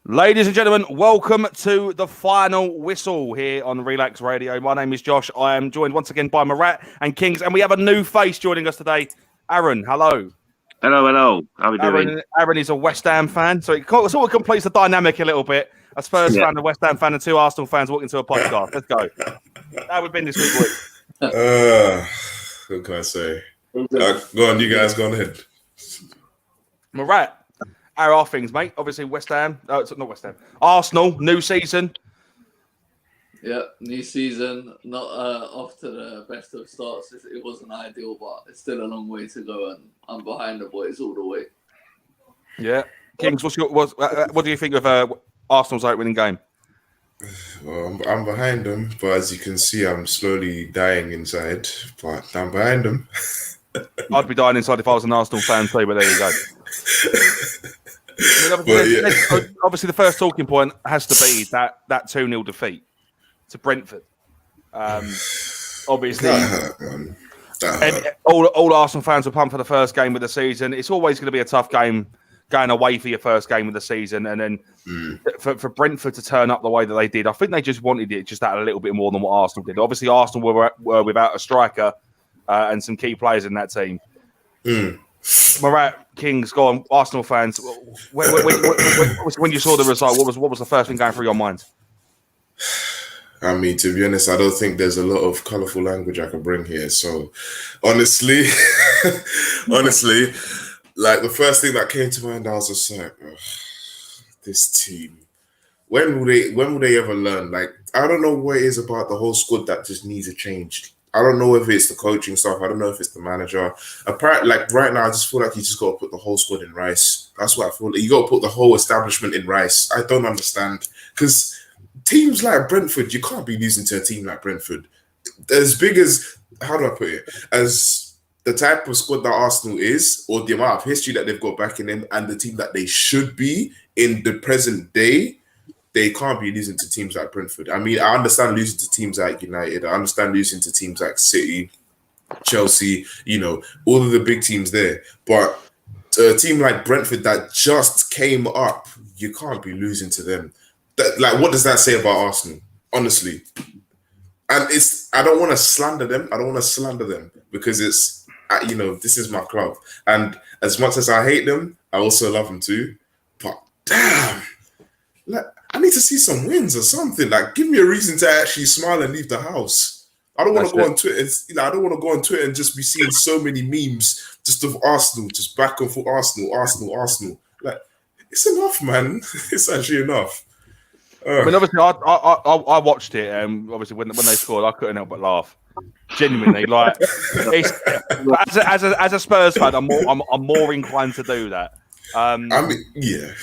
Ladies and gentlemen, welcome to the final whistle here on Relaks Radio. My name is Josh. I am joined once again by Murat and Kings, and we have a new face joining us today. Aaron, hello. Hello. How are we doing? Aaron is a West Ham fan, so it sort of completes the dynamic a little bit. A Spurs fan, a West Ham fan, and two Arsenal fans walking to a podcast. Let's go. How we've been this week, boys? What can I say? Go on, you guys. Go on ahead. Murat. How are things, mate? Obviously, West Ham. It's not West Ham. Arsenal, new season. Yeah, new season. Not off to the best of starts. It wasn't ideal, but it's still a long way to go, and I'm behind the boys all the way. Yeah, Kings. What do you think of Arsenal's opening game? Well, I'm behind them, but as you can see, I'm slowly dying inside. But I'm behind them. I'd be dying inside if I was an Arsenal fan too, but there you go. Obviously, the first talking point has to be that 2-0 defeat to Brentford. Obviously, all Arsenal fans were pumped for the first game of the season. It's always going to be a tough game going away for your first game of the season, and then for Brentford to turn up the way that they did, I think they just wanted it just that a little bit more than what Arsenal did. Obviously, Arsenal were without a striker and some key players in that team. Murat, Kings, go on, Arsenal fans. When you saw the result, what was the first thing going through your mind? I mean, to be honest, I don't think there's a lot of colourful language I can bring here. So, honestly, like the first thing that came to mind, I was just like, this team. When will they ever learn? Like, I don't know what it is about the whole squad that just needs a change. I don't know if it's the coaching stuff. I don't know if it's the manager. Apparently, like right now, I just feel like you just got to put the whole squad in Rice. That's what I feel. You got to put the whole establishment in Rice. I don't understand because teams like Brentford, you can't be losing to a team like Brentford. As big as, how do I put it? As the type of squad that Arsenal is, or the amount of history that they've got back in them, and the team that they should be in the present day, they can't be losing to teams like Brentford. I mean, I understand losing to teams like United. I understand losing to teams like City, Chelsea, all of the big teams there. But a team like Brentford that just came up, you can't be losing to them. What does that say about Arsenal? Honestly. And I don't want to slander them. Because it's, this is my club. And as much as I hate them, I also love them too. But damn, I need to see some wins or something. Like, give me a reason to actually smile and leave the house. I don't want to go on Twitter. I don't want to go on Twitter and just be seeing so many memes just of Arsenal, just back and forth, Arsenal. Like, it's enough, man. It's actually enough. I mean, obviously, I watched it, and obviously, when they scored, I couldn't help but laugh. Genuinely, like, as a Spurs fan, I'm more inclined to do that. I mean, yeah.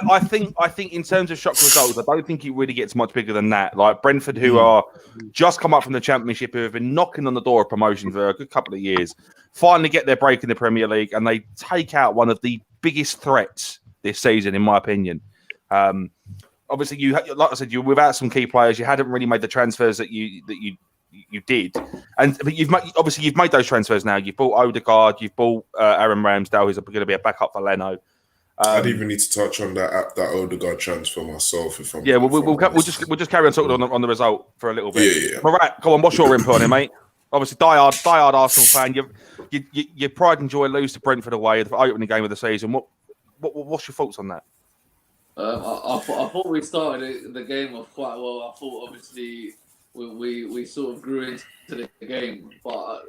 I think in terms of shock results, I don't think it really gets much bigger than that. Like Brentford, who are just come up from the Championship, who have been knocking on the door of promotion for a good couple of years, finally get their break in the Premier League, and they take out one of the biggest threats this season, in my opinion. Obviously, like I said, you're without some key players. You hadn't really made the transfers that you did, but you've made those transfers now. You've bought Odegaard, you've bought Aaron Ramsdale, who's going to be a backup for Leno. I didn't even need to touch on that Odegaard transfer myself. We'll just carry on talking on the result for a little bit. Yeah. Murat, go on. What's your input on it, mate? Obviously, diehard Arsenal fan. Your pride and joy lose to Brentford away, the opening game of the season. What's your thoughts on that? I thought we started the game off quite well. I thought obviously we sort of grew into the game, but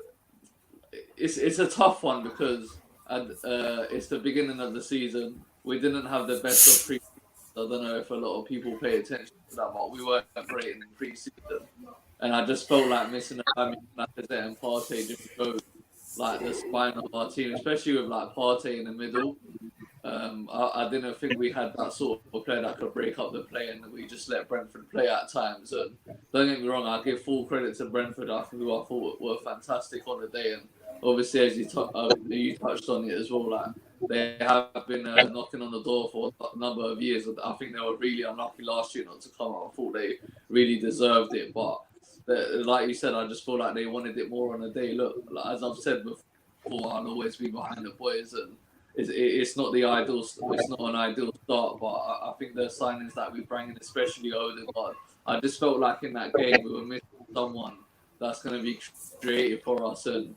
it's a tough one because it's the beginning of the season. We didn't have the best of pre-season. I don't know if a lot of people pay attention to that, but we weren't great in pre-season, and I just felt like missing a Lacazette and Partey just showed like the spine of our team, especially with like Partey in the middle. I didn't think we had that sort of player that could break up the play, and we just let Brentford play at times. And don't get me wrong, I give full credit to Brentford, who I thought were fantastic on the day. And obviously, as you touched on it as well, like they have been knocking on the door for a number of years. I think they were really unlucky last year not to come out. I thought they really deserved it, but like you said, I just feel like they wanted it more on the day. Look, like, as I've said before, I'll always be behind the boys, and it's not the ideal. It's not an ideal start, but I think the signings that we bring in, especially Odegaard, I just felt like in that game we were missing someone that's going to be creative for us and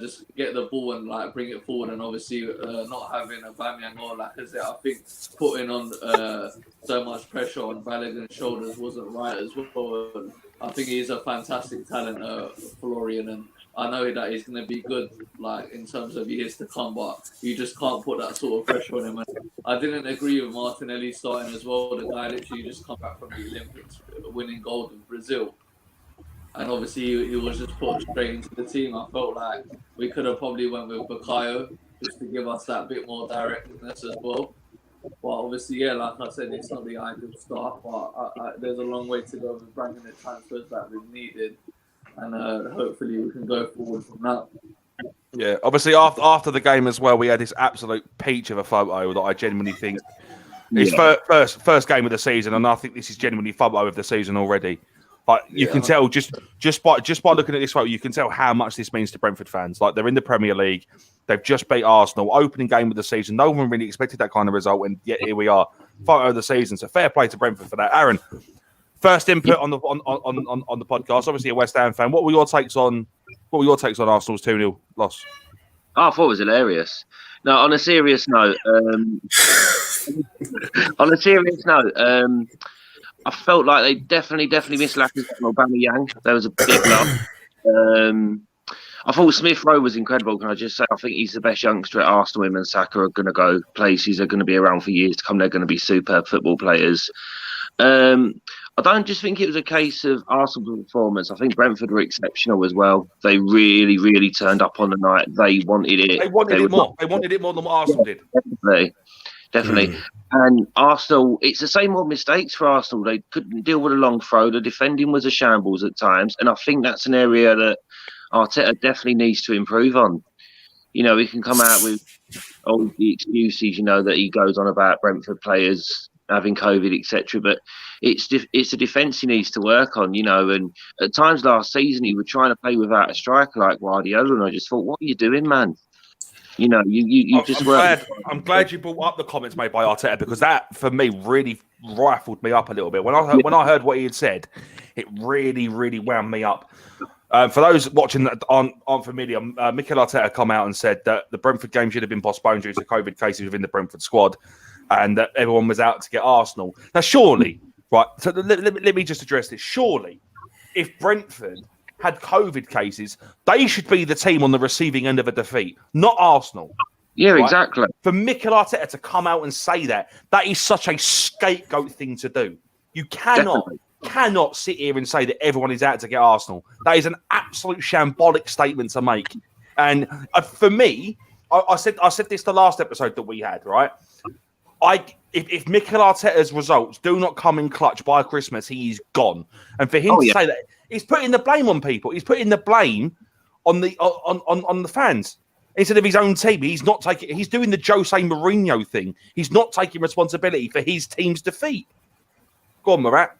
just get the ball and like bring it forward. And obviously not having Aubameyang or Lacazette, I think putting on so much pressure on Balogun's shoulders wasn't right as well. And I think he's a fantastic talent, Florian, and I know that he's going to be good, like in terms of years to come. But you just can't put that sort of pressure on him. And I didn't agree with Martinelli starting as well. The guy literally just come back from the Olympics, winning gold in Brazil. And obviously, he was just put straight into the team. I felt like we could have probably went with Bukayo just to give us that bit more directness as well. But obviously, yeah, like I said, it's not the ideal start. But there's a long way to go with bringing the transfers that we've needed. And hopefully we can go forward from that. Yeah, obviously, after the game as well, we had this absolute peach of a photo that I genuinely think is first game of the season. And I think this is genuinely photo of the season already. But you can tell just by looking at this photo, you can tell how much this means to Brentford fans. Like they're in the Premier League, they've just beat Arsenal, opening game of the season. No one really expected that kind of result, and yet here we are, photo of the season. So fair play to Brentford for that. Aaron, first input on the podcast. Obviously a West Ham fan. What were your takes on Arsenal's 2-0 loss? Oh, I thought it was hilarious. No, on a serious note, I felt like they definitely missed Lacazette and Aubameyang. There was a big loss. I thought Smith Rowe was incredible. Can I just say, I think he's the best youngster at Arsenal. Him and Saka are going to go places. They're going to be around for years to come. They're going to be superb football players. I don't just think it was a case of Arsenal's performance. I think Brentford were exceptional as well. They really turned up on the night. They wanted it. They wanted it more. They wanted it more than what Arsenal did. Definitely. And Arsenal, it's the same old mistakes for Arsenal. They couldn't deal with a long throw. The defending was a shambles at times. And I think that's an area that Arteta definitely needs to improve on. You know, he can come out with all the excuses, you know, that he goes on about Brentford players having COVID, etc. But it's a defence he needs to work on, you know. And at times last season, he was trying to play without a striker like Guardiola. And I just thought, what are you doing, man? You know, I'm glad you brought up the comments made by Arteta because that, for me, really rifled me up a little bit. When I heard what he had said, it really wound me up. For those watching that aren't familiar, Mikel Arteta come out and said that the Brentford game should have been postponed due to COVID cases within the Brentford squad, and that everyone was out to get Arsenal. Now, surely, right? So let me just address this. Surely, if Brentford had COVID cases, they should be the team on the receiving end of a defeat, not Arsenal. Yeah, right? Exactly. For Mikel Arteta to come out and say that is such a scapegoat thing to do. You cannot sit here and say that everyone is out to get Arsenal. That is an absolute shambolic statement to make. And for me, I said this the last episode that we had, right? If Mikel Arteta's results do not come in clutch by Christmas, he is gone. And for him to say that, he's putting the blame on people. He's putting the blame on the fans instead of his own team. He's not taking. He's doing the Jose Mourinho thing. He's not taking responsibility for his team's defeat. Go on, Murat.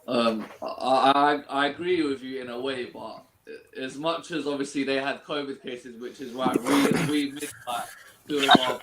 I agree with you in a way, but as much as obviously they had COVID cases, which is why we missed like two of our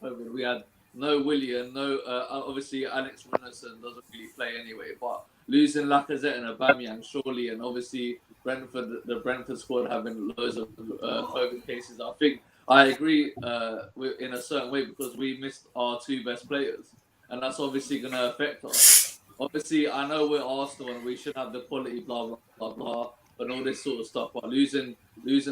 COVID. We had no Willian, no obviously Alex Runnison doesn't really play anyway, but losing Lacazette and Aubameyang surely, and obviously the Brentford squad having loads of COVID cases. I think I agree in a certain way because we missed our two best players, and that's obviously going to affect us. Obviously, I know we're Arsenal and we should have the quality, blah blah blah blah, and all this sort of stuff. But losing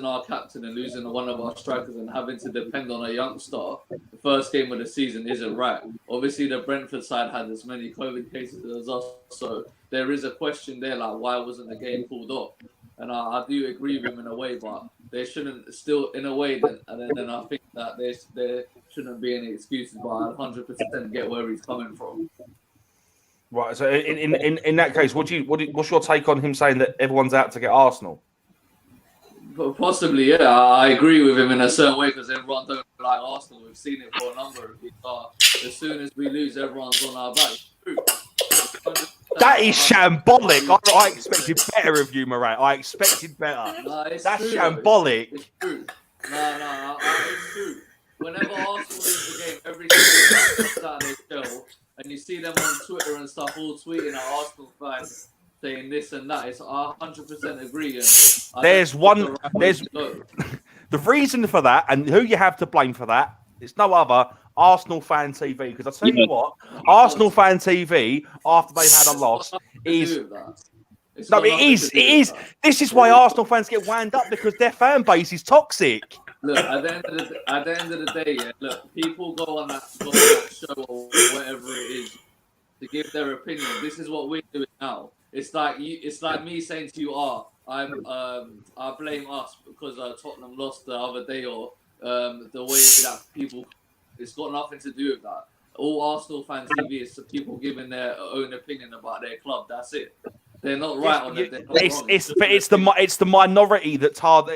our captain and losing one of our strikers and having to depend on a youngster, the first game of the season isn't right. Obviously, the Brentford side had as many COVID cases as us, so there is a question there, like why wasn't the game pulled off? And I do agree with him in a way, but they shouldn't still, in a way, then I think that there shouldn't be any excuses. But I 100% get where he's coming from. Right. So in that case, what's your take on him saying that everyone's out to get Arsenal? Possibly, yeah. I agree with him in a certain way because everyone don't like Arsenal. We've seen it for a number of years. As soon as we lose, everyone's on our back. That is shambolic. I expected better of you, Murat. I expected better. No, that's true, shambolic. It's true. It's true. Whenever Arsenal lose the game, every single time comes out of their shell, and you see them on Twitter and stuff, all tweeting at Arsenal fans saying this and that. It's 100% agree. And the reason for that, and who you have to blame for that, it's no other Arsenal Fan TV. Because I tell you what, Arsenal Fan TV after they've had a loss is. No, it is. It is. This is why Arsenal fans get wound up because their fan base is toxic. Look, at the end of the day, look, people go on that show or whatever it is to give their opinion. This is what we're doing now. It's like me saying to you, I blame us because Tottenham lost the other day, or the way that people. It's got nothing to do with that. All Arsenal Fan TV is people giving their own opinion about their club. That's it. They're not right on it. It's the minority that tars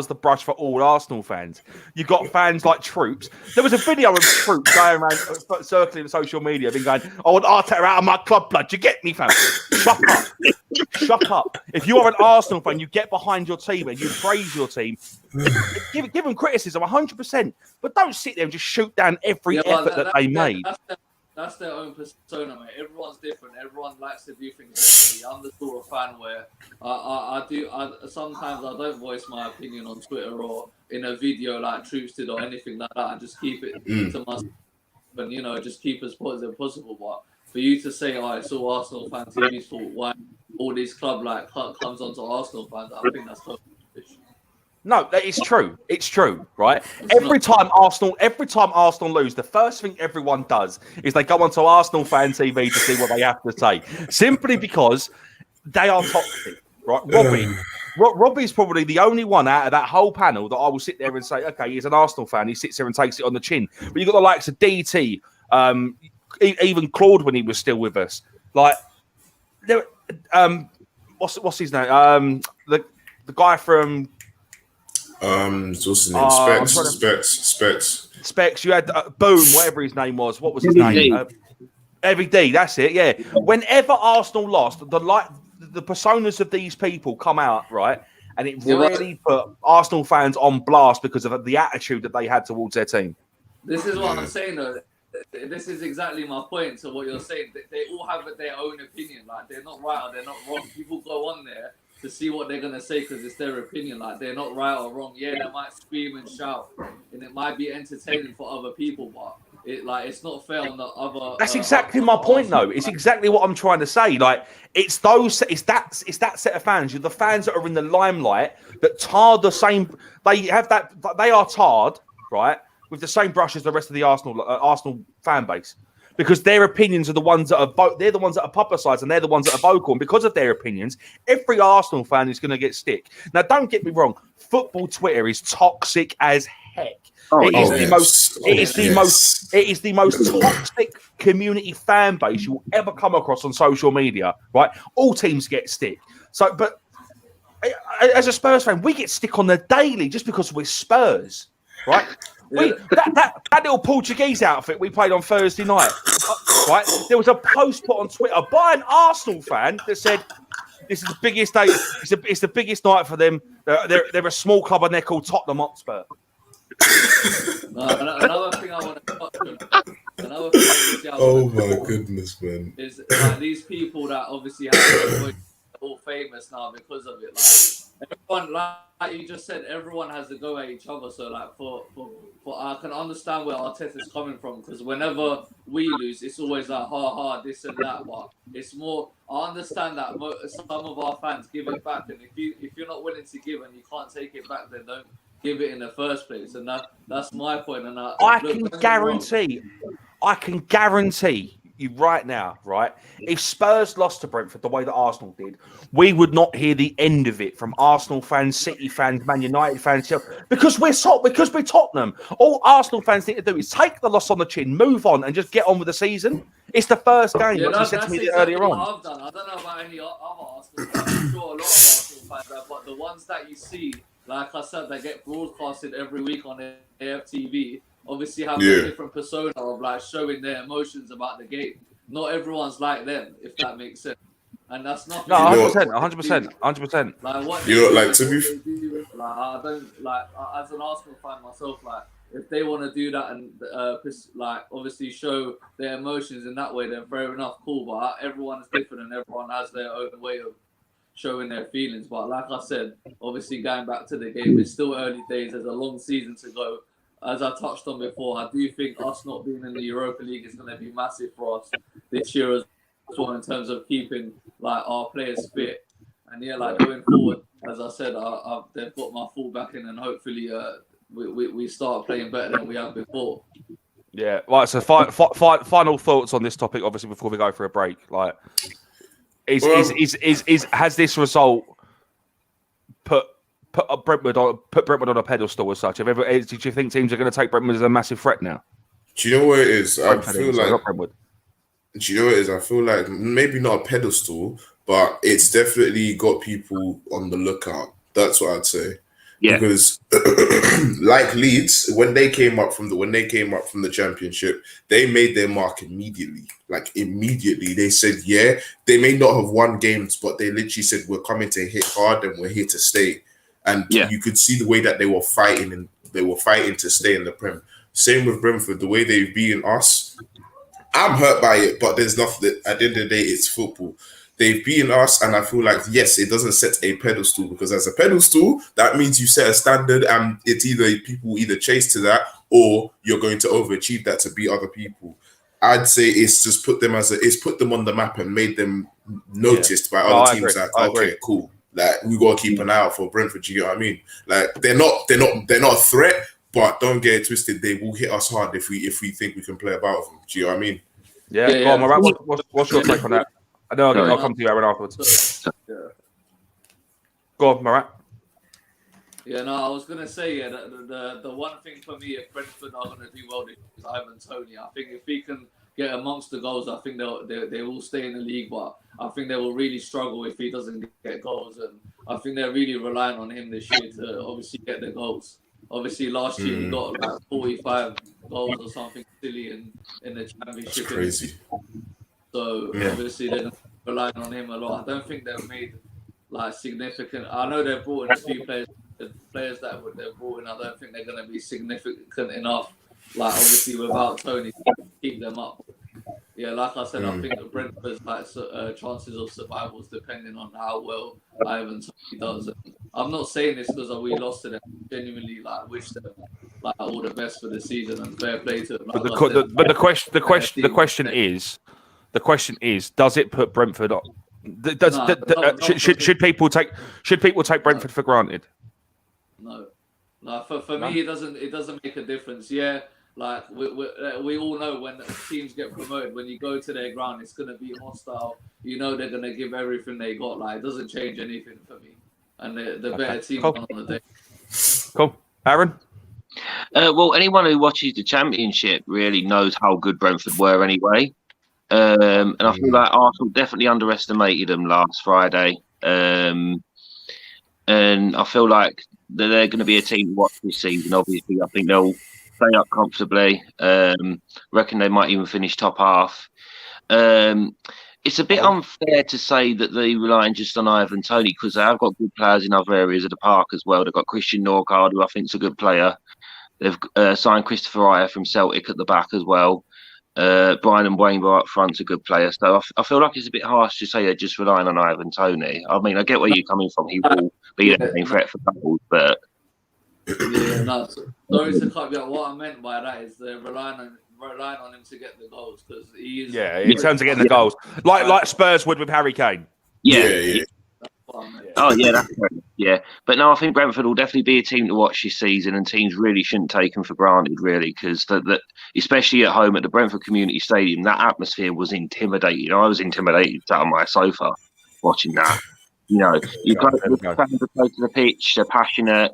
the brush for all Arsenal fans. You've got fans like Troops. There was a video of Troops going around circling social media, being going, "I want Arteta out of my club blood." You get me, fam? Shut up. Shut up. If you are an Arsenal fan, you get behind your team and you praise your team. Give them criticism 100%, but don't sit there and just shoot down every effort that they made. That's their own persona, mate. Everyone's different. Everyone likes to do things differently. I'm the sort of fan where sometimes I don't voice my opinion on Twitter or in a video like Troops did or anything like that. I just keep it to myself and, just keep as positive as possible. But for you to say, it's all Arsenal Fan TV's fault, why all this club comes onto Arsenal fans, I think that's totally fish. No, that is true. It's true, right? Every time Arsenal lose, the first thing everyone does is they go onto Arsenal Fan TV to see what they have to say, simply because they are toxic, right? Robbie's probably the only one out of that whole panel that I will sit there and say, okay, he's an Arsenal fan. He sits there and takes it on the chin. But you've got the likes of DT, even Claude when he was still with us. Like, what's his name? The guy from. What's his name? Specs. You had Boom, whatever his name was. What was his name? Every D. That's it. Yeah. Whenever Arsenal lost, the personas of these people come out, right, and it really put Arsenal fans on blast because of the attitude that they had towards their team. This is what I'm saying, though. This is exactly my point. So what you're saying, they all have their own opinion. Like, they're not right or they're not wrong. People go on there to see what they're gonna say because it's their opinion. Like, they're not right or wrong. Yeah, they might scream and shout, and it might be entertaining for other people, but it's not fair on the other. That's exactly my point, though. It's exactly what I'm trying to say. Like, it's that set of fans. You're the fans that are in the limelight that tar the same. They are tarred, right, with the same brush as the rest of the Arsenal fan base. Because their opinions are the ones that are they're the ones that are publicised and they're the ones that are vocal. And because of their opinions, every Arsenal fan is going to get stick. Now, don't get me wrong. Football Twitter is toxic as heck. It is the most toxic community fan base you will ever come across on social media. Right? All teams get stick. So, but as a Spurs fan, we get stick on the daily just because we're Spurs. Right? That little Portuguese outfit we played on Thursday night, right? There was a post put on Twitter by an Arsenal fan that said, "This is the biggest day. It's the biggest night for them. They're a small club and they're called Tottenham Hotspur." Another thing I want to touch on. Oh my goodness, man! Is like these people that obviously have all famous now because of it. Like, everyone, like you just said, everyone has to go at each other. So, like, for I can understand where Arteta's coming from because whenever we lose, it's always like ha, this and that. But it's more. I understand that some of our fans give it back, and if you're not willing to give and you can't take it back, then don't give it in the first place. And that's my point. And I can guarantee you right now, right? If Spurs lost to Brentford the way that Arsenal did, we would not hear the end of it from Arsenal fans, City fans, Man United fans, because we're Tottenham. All Arsenal fans need to do is take the loss on the chin, move on, and just get on with the season. It's the first game, like you said to me earlier on. I've done. I don't know about any other Arsenal fans. I'm sure a lot of Arsenal fans have, but the ones that you see, like I said, they get broadcasted every week on AFTV. Obviously have a different persona of like showing their emotions about the game. Not everyone's like them, if that makes sense. and that's nothing. No, You know- 100%. Like what You they know, do, like, is to what be- they do. Like I don't like as an Arsenal fan myself. Like if they want to do that and like obviously show their emotions in that way, then fair enough, cool. But everyone is different and everyone has their own way of showing their feelings. But like I said, obviously going back to the game, it's still early days. There's a long season to go. As I touched on before, I do think us not being in the Europa League is going to be massive for us this year as well in terms of keeping like our players fit. And yeah, like going forward, as I said, they've got my full backing, and hopefully we start playing better than we have before. Yeah, right. So final thoughts on this topic, obviously, before we go for a break. Like, has this result put Brentford on a pedestal as such? Did you think teams are going to take Brentford as a massive threat now? Do you know what it is? I Brentford, feel sorry, like. not Brentford. Do you know what it is? I feel like maybe not a pedestal, but it's definitely got people on the lookout. That's what I'd say. Yeah. Because like Leeds, when they came up from the championship, they made their mark immediately. Like immediately. They said, yeah, they may not have won games, but they literally said, we're coming to hit hard and we're here to stay. And you could see the way that they were fighting, and they were fighting to stay in the Prem. Same with Brentford, the way they've beaten us. I'm hurt by it, but there's nothing. At the end of the day, it's football. They've beaten us, and I feel like, yes, it doesn't set a pedestal, because as a pedestal, that means you set a standard, and it's either people either chase to that, or you're going to overachieve that to beat other people. I'd say it's just put them on the map and made them noticed by other teams. Agree. Like, okay, cool. Like, we gotta keep an eye out for Brentford. Do you know what I mean? Like, they're not a threat, but don't get it twisted. They will hit us hard if we think we can play about them. Do you know what I mean? Yeah. Go on, Marat. What's your take on that? I know I'll come to you, Aaron, afterwards. Go on, Marat. Yeah, no, I was gonna say the one thing for me, if Brentford are gonna do well, is Ivan Toney. I think if he can get amongst the goals, I think they will stay in the league. But I think they will really struggle if he doesn't get goals, and I think they're really relying on him this year to obviously get the goals. Obviously, last year he got like 45 goals or something silly in the championship. It's crazy. So obviously they're relying on him a lot. I don't think they've made like significant. I know they've brought in a few players. The players that they've brought in, I don't think they're going to be significant enough. Like obviously without Tony, to keep them up. Yeah, like I said, I think the Brentford's chances of survival is depending on how well Ivan Toney does. And I'm not saying this because we lost to them. I genuinely wish them all the best for the season and fair play to them. The question is, does it put Brentford on? Should people take Brentford for granted? No, for me, it doesn't make a difference. Yeah, like we all know when teams get promoted, when you go to their ground, it's going to be hostile. You know they're going to give everything they got. Like it doesn't change anything for me. And the better team on the day. Cool, Aaron. Well, anyone who watches the Championship really knows how good Brentford were anyway. And I feel like Arsenal definitely underestimated them last Friday. And I feel like they're going to be a team to watch this season. Obviously, I think they'll stay up comfortably. Reckon they might even finish top half. It's a bit unfair to say that they're relying just on Ivan Toney, because they have got good players in other areas of the park as well. They've got Christian Norgard, who I think is a good player. They've signed Christopher Ayer from Celtic at the back as well. Brian Mbeumo up front's a good player. So I feel like it's a bit harsh to say they're just relying on Ivan Toney. I mean, I get where you're coming from. He will be the main threat for goals, but... Yeah, no. Sorry to cut you out. What I meant by that is they're relying on him to get the goals, because he is... Yeah, in terms of getting the goals. Like Spurs would with Harry Kane. Yeah. Oh, yeah, that's right. Yeah. But no, I think Brentford will definitely be a team to watch this season, and teams really shouldn't take them for granted, really, because especially at home at the Brentford Community Stadium, that atmosphere was intimidating. I was intimidated sat on my sofa watching that. You know, you've got to go to the pitch, they're passionate,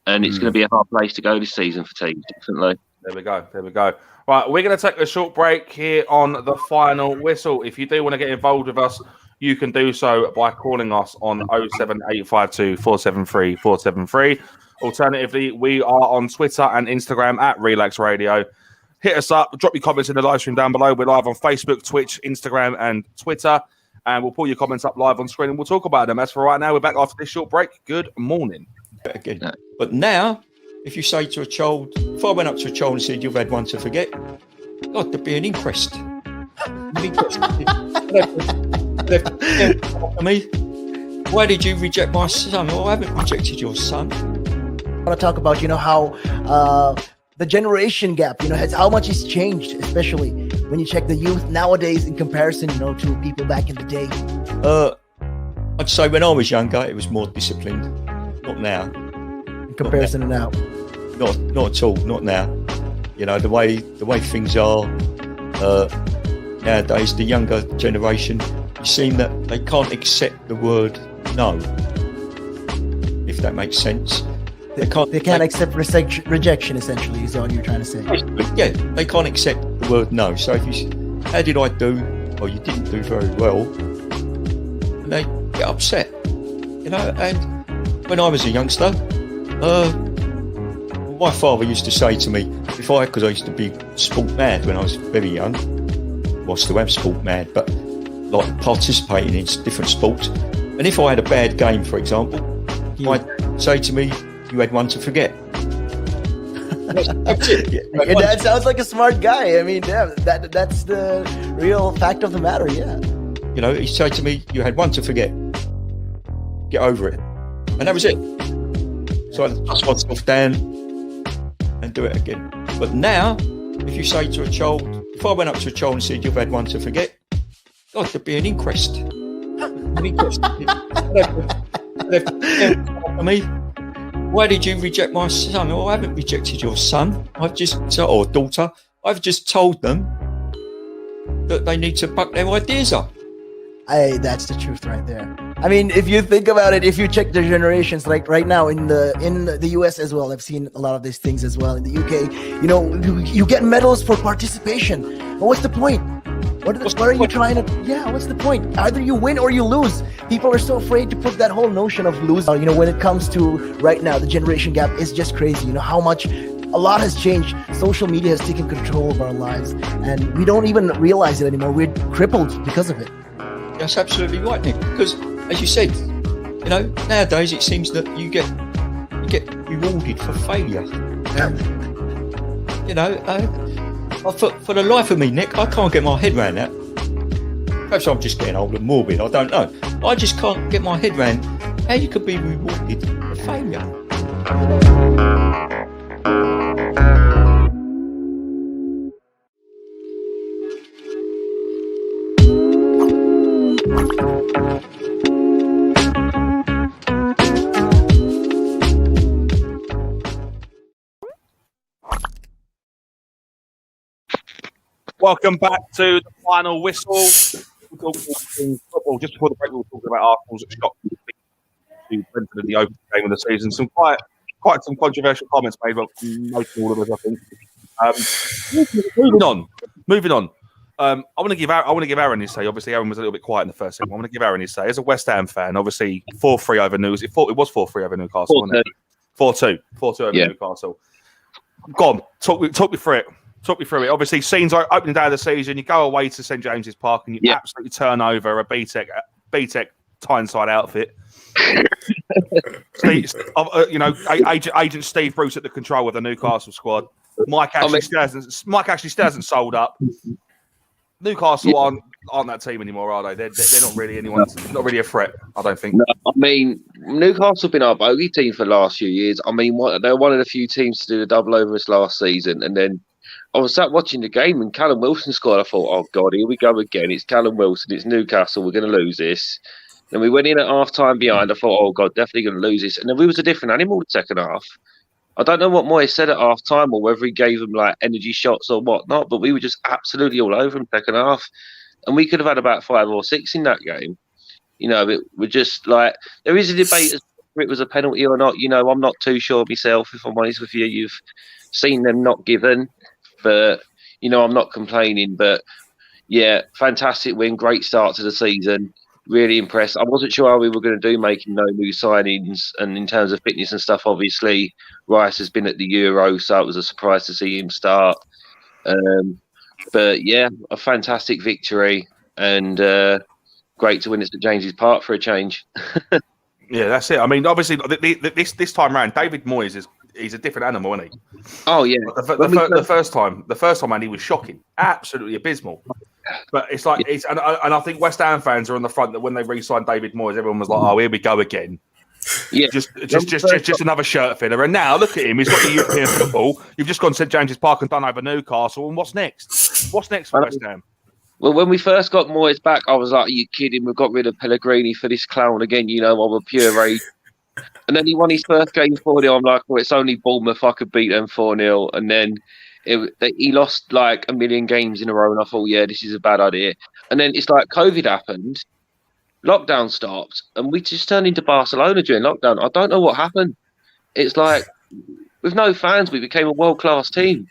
and it's going to be a hard place to go this season for teams, definitely. There we go. Right, we're going to take a short break here on the final whistle. If you do want to get involved with us, you can do so by calling us on 07852 473 473. Alternatively, we are on Twitter and Instagram at Relaks Radio. Hit us up, drop your comments in the live stream down below. We're live on Facebook, Twitch, Instagram, and Twitter. and we'll pull your comments up live on screen and we'll talk about them. As for right now, we're back after this short break. Good morning. Again. But now, if you say to a child, if I went up to a child and said, you've had one to forget, God, there'd be an inquest. Me, why did you reject my son? Well, I haven't rejected your son. I want to talk about, how the generation gap, how much it's changed, especially when you check the youth nowadays in comparison, to people back in the day. I'd say when I was younger, it was more disciplined. Not now. In comparison to now. Not at all. Not now. The way things are nowadays, the younger generation, you seem that they can't accept the word no. If that makes sense. They can't accept rejection, essentially, is all you're trying to say. Yeah, they can't accept the word no. So if you how did I do? Or you didn't do very well, and they get upset. And when I was a youngster, my father used to say to me, because I used to be sport mad when I was very young, well, still am sport mad, but like participating in different sports. And if I had a bad game, for example, I'd say to me, you had one to forget. That's it. Your dad sounds like a smart guy. I mean, yeah, that's the real fact of the matter, yeah. He'd say to me, you had one to forget. Get over it. And that was it. So I dust myself down and do it again. But now, if you say to a child, if I went up to a child and said, you've had one to forget, God, there'd be an inquest. Me, why did you reject my son? Well, I haven't rejected your son. Or daughter. I've just told them that they need to buck their ideas up. That's the truth right there. I mean, if you think about it, if you check the generations, like right now in the US as well, I've seen a lot of these things as well. In the UK, you get medals for participation. But what's the point? What are you trying to? Yeah, what's the point? Either you win or you lose. People are so afraid to put that whole notion of losing. When it comes to right now, the generation gap is just crazy. How much a lot has changed. Social media has taken control of our lives, and we don't even realize it anymore. We're crippled because of it. That's absolutely right, Nick. Because, as you said, nowadays it seems that you get rewarded for failure. For the life of me, Nick, I can't get my head around that. Perhaps I'm just getting old and morbid. I don't know. I just can't get my head around how you could be rewarded for failure. Welcome back to the final whistle. We're talking football. Just before the break, we were talking about Arsenal's shock to Brentford in the opening game of the season. Some quite some controversial comments made by most all of us, I think. Moving on. I want to give Aaron his say. Obviously, Aaron was a little bit quiet in the first segment. I want to give Aaron his say. As a West Ham fan, obviously 4-3 over Newcastle. It was 4-3 over Newcastle, wasn't it? 4-2 over Newcastle. Go on, talk me through it. Talk me through it. Obviously, scenes like opening day of the season, you go away to St James's Park and you absolutely turn over a BTEC Tyneside outfit. Agent Steve Bruce at the control of the Newcastle squad. Mike actually still hasn't sold up. Newcastle aren't that team anymore, are they? They're not really not really a threat, I don't think. No, I mean, Newcastle have been our bogey team for the last few years. I mean, they're one of the few teams to do the double over us last season, and then I was sat watching the game and Callum Wilson scored. I thought, oh God, here we go again. It's Callum Wilson. It's Newcastle. We're going to lose this. Then we went in at half time behind. I thought, oh God, definitely going to lose this. And then we was a different animal the second half. I don't know what Moyes said at half time or whether he gave them like energy shots or whatnot, but we were just absolutely all over them second half. And we could have had about 5 or 6 in that game. We're just like, there is a debate as to whether it was a penalty or not. I'm not too sure myself, if I'm honest with you. You've seen them not given. But, I'm not complaining. But, yeah, fantastic win. Great start to the season. Really impressed. I wasn't sure how we were going to do making no new signings. And in terms of fitness and stuff, obviously, Rice has been at the Euro, so it was a surprise to see him start. But, yeah, a fantastic victory. And, great to win at St James's Park for a change. Yeah, that's it. I mean, obviously, this time round, David Moyes he's a different animal, isn't he? Oh yeah. The first time, man, he was shocking, absolutely abysmal. But it's like and I think West Ham fans are on the front that when they re-signed David Moyes, everyone was like, "Oh, here we go again." Yeah, just another shirt filler. And now look at him; he's got the European football. You've just gone to St James's Park and done over Newcastle, and what's next? What's next for West Ham? Well, when we first got Moyes back, I was like, "Are you kidding? We've got rid of Pellegrini for this clown again." You know, I'm a pure rage. And then he won his first game 4-0. I'm like, "Well, it's only Bournemouth. I could beat them 4-0." And then he lost like a million games in a row, and I thought, "Yeah, this is a bad idea." And then it's like COVID happened. Lockdown stopped, and we just turned into Barcelona during lockdown. I don't know what happened. It's like, with no fans, we became a world-class team.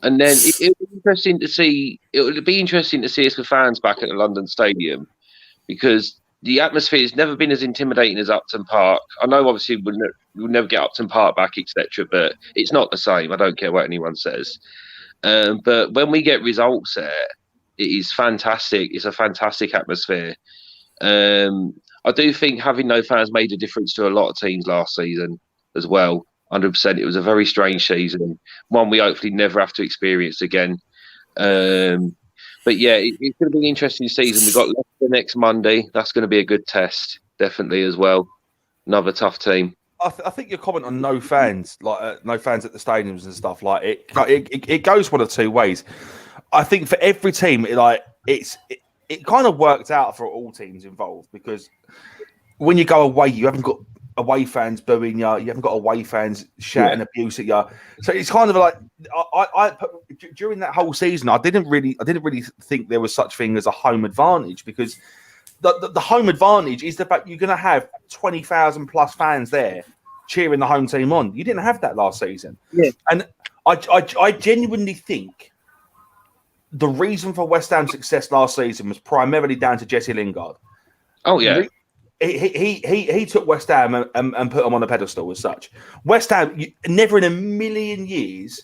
And then it would be interesting to see. It would be interesting to see us with fans back at the London Stadium, because the atmosphere has never been as intimidating as Upton Park. I know, obviously, we'll never get Upton Park back, etc., but it's not the same. I don't care what anyone says. But when we get results there, it is fantastic. It's a fantastic atmosphere. I do think having no fans made a difference to a lot of teams last season as well. 100%. It was a very strange season, one we hopefully never have to experience again. But yeah, it's going to be an interesting season. We've got Leicester next Monday. That's going to be a good test, definitely, as well. Another tough team. I think your comment on no fans, like no fans at the stadiums and stuff, like it goes one of two ways. I think for every team, it kind of worked out for all teams involved, because when you go away, you haven't got away fans booing you. You haven't got away fans shouting abuse at you. So it's kind of like I during that whole season, I didn't really think there was such thing as a home advantage, because the home advantage is the fact you're going to have 20,000 plus fans there cheering the home team on. You didn't have that last season, and I genuinely think the reason for West Ham's success last season was primarily down to Jesse Lingard. Oh yeah. He took West Ham and put them on a pedestal as such. West Ham, never in a million years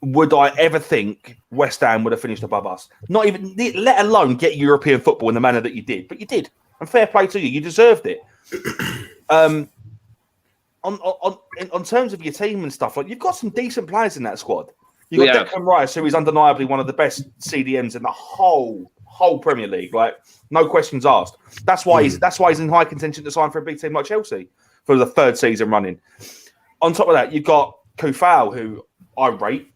would I ever think West Ham would have finished above us. Not even, let alone get European football in the manner that you did. But you did. And fair play to you. You deserved it. On terms of your team and stuff, like, you've got some decent players in that squad. You've got Declan Rice, who is undeniably one of the best CDMs in the whole Premier League. Like, no questions asked. That's why he's in high contention to sign for a big team like Chelsea for the third season running. On top of that, you've got Kufal, who I rate.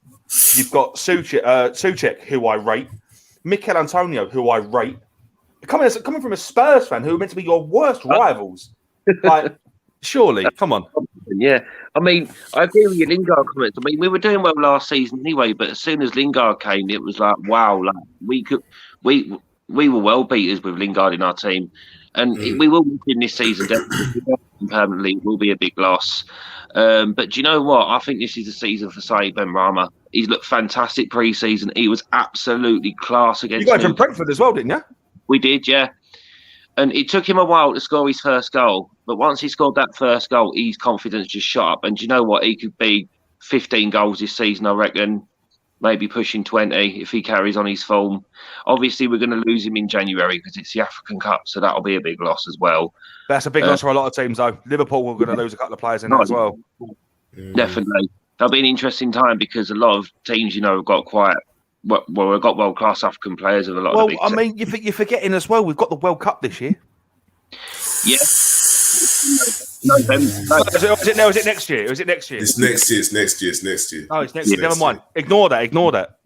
You've got Souček, who I rate. Mikel Antonio, who I rate. Coming from a Spurs fan who are meant to be your worst rivals. Like, surely, come on. Yeah, I mean, I agree with your Lingard comments. I mean, we were doing well last season anyway, but as soon as Lingard came, it was like, wow, like we were well beaters with Lingard in our team, and we will win this season definitely permanently. It will be a big loss, but do you know what? I think this is the season for Saïd Benrahma. He's looked fantastic pre-season. He was absolutely class against. You got him from Brentford as well, didn't you? We did, yeah. And it took him a while to score his first goal. But once he scored that first goal, his confidence just shot up. And do you know what? He could be 15 goals this season, I reckon. Maybe pushing 20 if he carries on his form. Obviously, we're going to lose him in January because it's the African Cup. So that'll be a big loss as well. That's a big loss for a lot of teams, though. Liverpool were going to lose a couple of players in that as well. Definitely. That'll be an interesting time because a lot of teams, have got quite... Well, we've got world-class African players with a lot of big... Well, I mean, you're forgetting as well, we've got the World Cup this year. Yeah. November. Is it next year? Is it next year? It's next year. Oh, it's next year. Never mind. Ignore that.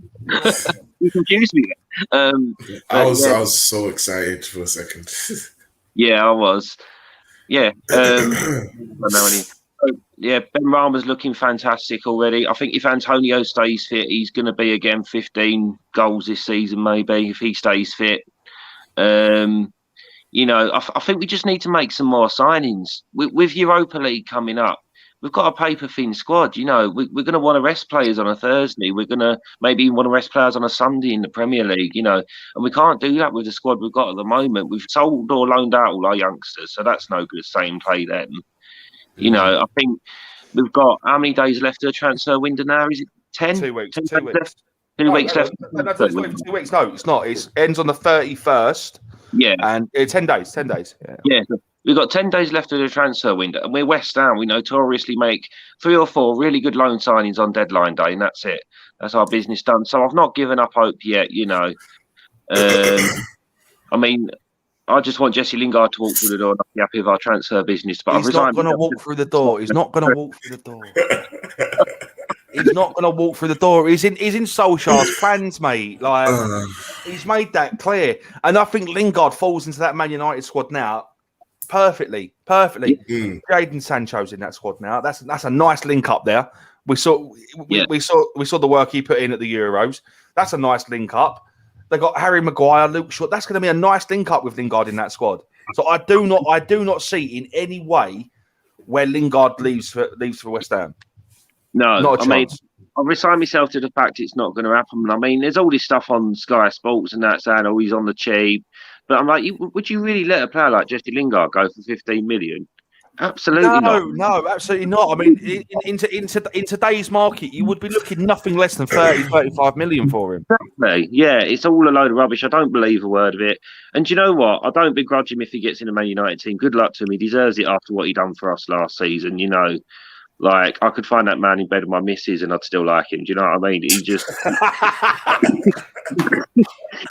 You confused me. I was so excited for a second. Yeah, I was. Yeah. I don't know any... Yeah, Benrahma's looking fantastic already. I think if Antonio stays fit, he's going to be again 15 goals this season, maybe, if he stays fit. I think we just need to make some more signings. With Europa League coming up, we've got a paper-thin squad. We're going to want to rest players on a Thursday. We're going to maybe want to rest players on a Sunday in the Premier League, and we can't do that with the squad we've got at the moment. We've sold or loaned out all our youngsters, so that's no good. Stay and play them. I think we've got how many days left of the transfer window now? Is it 10? 2 weeks. 2 weeks left. No, it's not even 2 weeks. No, it's not. It ends on the 31st. Yeah. And 10 days. 10 days. Yeah. Yeah. We've got 10 days left of the transfer window, and we're West Ham. We notoriously make 3 or 4 really good loan signings on deadline day, and that's it. That's our business done. So I've not given up hope yet, you know. I mean, I just want Jesse Lingard to walk through the door and I'll be happy with our transfer business. But he's not going to walk through the door. He's not going to walk through the door. He's not going to walk through the door. He's in Solskjaer's plans, mate. Like he's made that clear, and I think Lingard falls into that Man United squad now perfectly. Jadon Sancho's in that squad now. That's a nice link up there. We saw the work he put in at the Euros. That's a nice link up. They got Harry Maguire, Luke Shaw. That's going to be a nice link up with Lingard in that squad. So I do not see in any way where Lingard leaves for West Ham. No, not a chance. I've resigned myself to the fact it's not going to happen. I mean, there's all this stuff on Sky Sports and that saying, oh, he's on the cheap. But I'm like, would you really let a player like Jesse Lingard go for 15 million? Absolutely not. No, absolutely not. I mean, in today's market, you would be looking nothing less than 35 million for him. Exactly. Yeah, it's all a load of rubbish. I don't believe a word of it. And do you know what? I don't begrudge him if he gets in a Man United team. Good luck to him. He deserves it after what he done for us last season. You know, like I could find that man in bed with my missus and I'd still like him. Do you know what I mean? He just,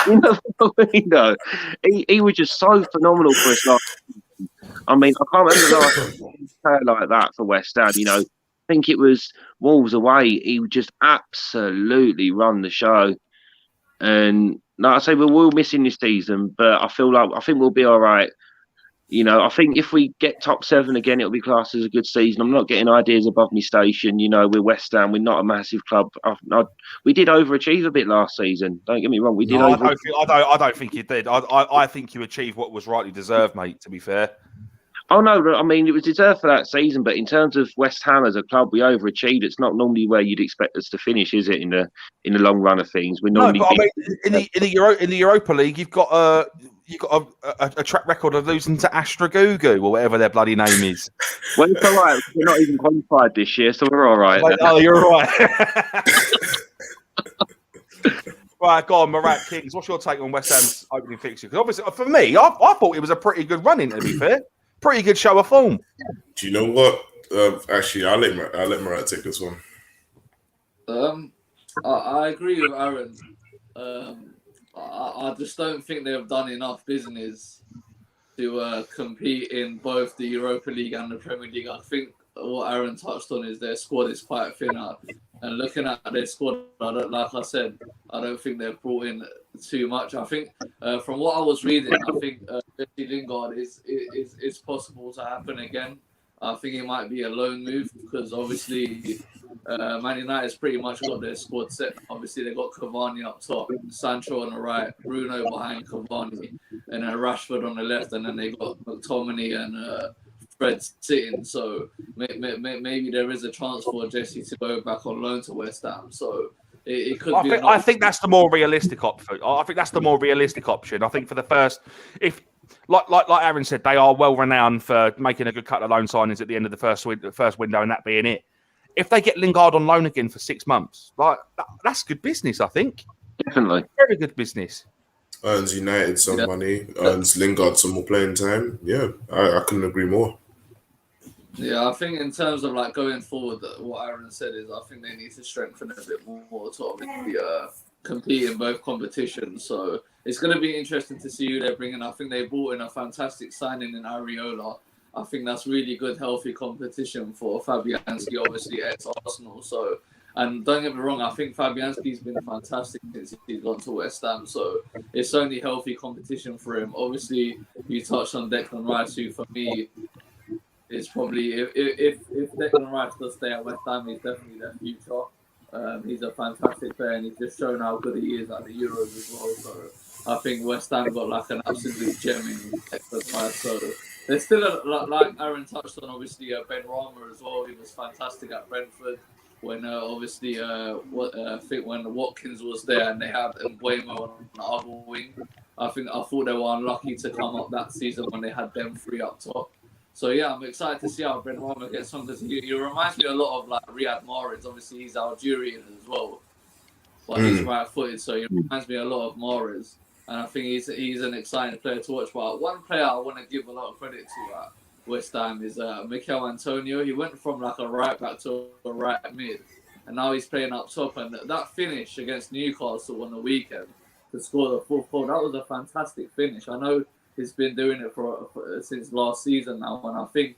you know what I mean? No, he was just so phenomenal for us last season. I mean, I can't remember the last player like that for West Ham. You know, I think it was Wolves away. He would just absolutely run the show. And like I say, we're missing this season, but I think we'll be all right. You know, I think if we get top 7 again, it'll be classed as a good season. I'm not getting ideas above me station. You know, we're West Ham. We're not a massive club. We did overachieve a bit last season. Don't get me wrong. We did. I don't think you did. I think you achieved what was rightly deserved, mate. To be fair. Oh no, I mean it was deserved for that season, but in terms of West Ham as a club, we overachieved. It's not normally where you'd expect us to finish, is it? In the long run of things, we normally. No, but I mean, in the Europa League, you've got a track record of losing to Astragugu or whatever their bloody name is. Well, it's all right. We're not even qualified this year, so we're all right. Oh, you're all right. Right, go on, Marat Kings. What's your take on West Ham's opening fixture? Because obviously, for me, I thought it was a pretty good run-in. To be fair. Pretty good show of form. Do you know what? Actually, I'll let Marat take this one. I agree with Aaron. I just don't think they've done enough business to compete in both the Europa League and the Premier League. I think what Aaron touched on is their squad is quite thin out. And looking at their squad, like I said, I don't think they've brought in too much. I think from what I was reading, I think Jesse Lingard is possible to happen again. I think it might be a loan move because obviously Man United's pretty much got their squad set. Obviously they got Cavani up top, Sancho on the right, Bruno behind Cavani, and then Rashford on the left, and then they got McTominay and Fred sitting. So maybe there is a chance for Jesse to go back on loan to West Ham. So it could be. I think that's the more realistic option. I think that's the more realistic option. I think for the first, if like Aaron said, they are well renowned for making a good couple of loan signings at the end of the first window, and that being it. If they get Lingard on loan again for 6 months, that's good business. I think definitely very good business. Earns United some money, earns Lingard some more playing time. Yeah, I couldn't agree more. Yeah, I think in terms of like going forward, what Aaron said is I think they need to strengthen a bit more to obviously compete in both competitions. So it's going to be interesting to see who they're bringing. I think they brought in a fantastic signing in Areola. I think that's really good, healthy competition for Fabianski, obviously ex-Arsenal. So, and don't get me wrong, I think Fabianski's been fantastic since he's gone to West Ham. So it's only healthy competition for him. Obviously, you touched on Declan Rice, who for me is probably, if Declan Rice does stay at West Ham, he's definitely their future. He's a fantastic player and he's just shown how good he is at the Euros as well. So I think West Ham got like an absolute gem in Declan Rice. So there's still, like Aaron touched on, obviously Ben Rama as well. He was fantastic at Brentford when obviously I think when Watkins was there and they had Mbuemo on the other wing. I thought they were unlucky to come up that season when they had them three up top. So yeah, I'm excited to see how Ben Rama gets on because he reminds me a lot of like Riyad Mahrez. Obviously, he's Algerian as well. but he's right-footed, so he reminds me a lot of Mahrez. And I think he's an exciting player to watch. But one player I want to give a lot of credit to at West Ham is Mikel Antonio. He went from like a right back to a right mid, and now he's playing up top. And that finish against Newcastle on the weekend to score the fourth goal, that was a fantastic finish. I know he's been doing it for since last season now, and I think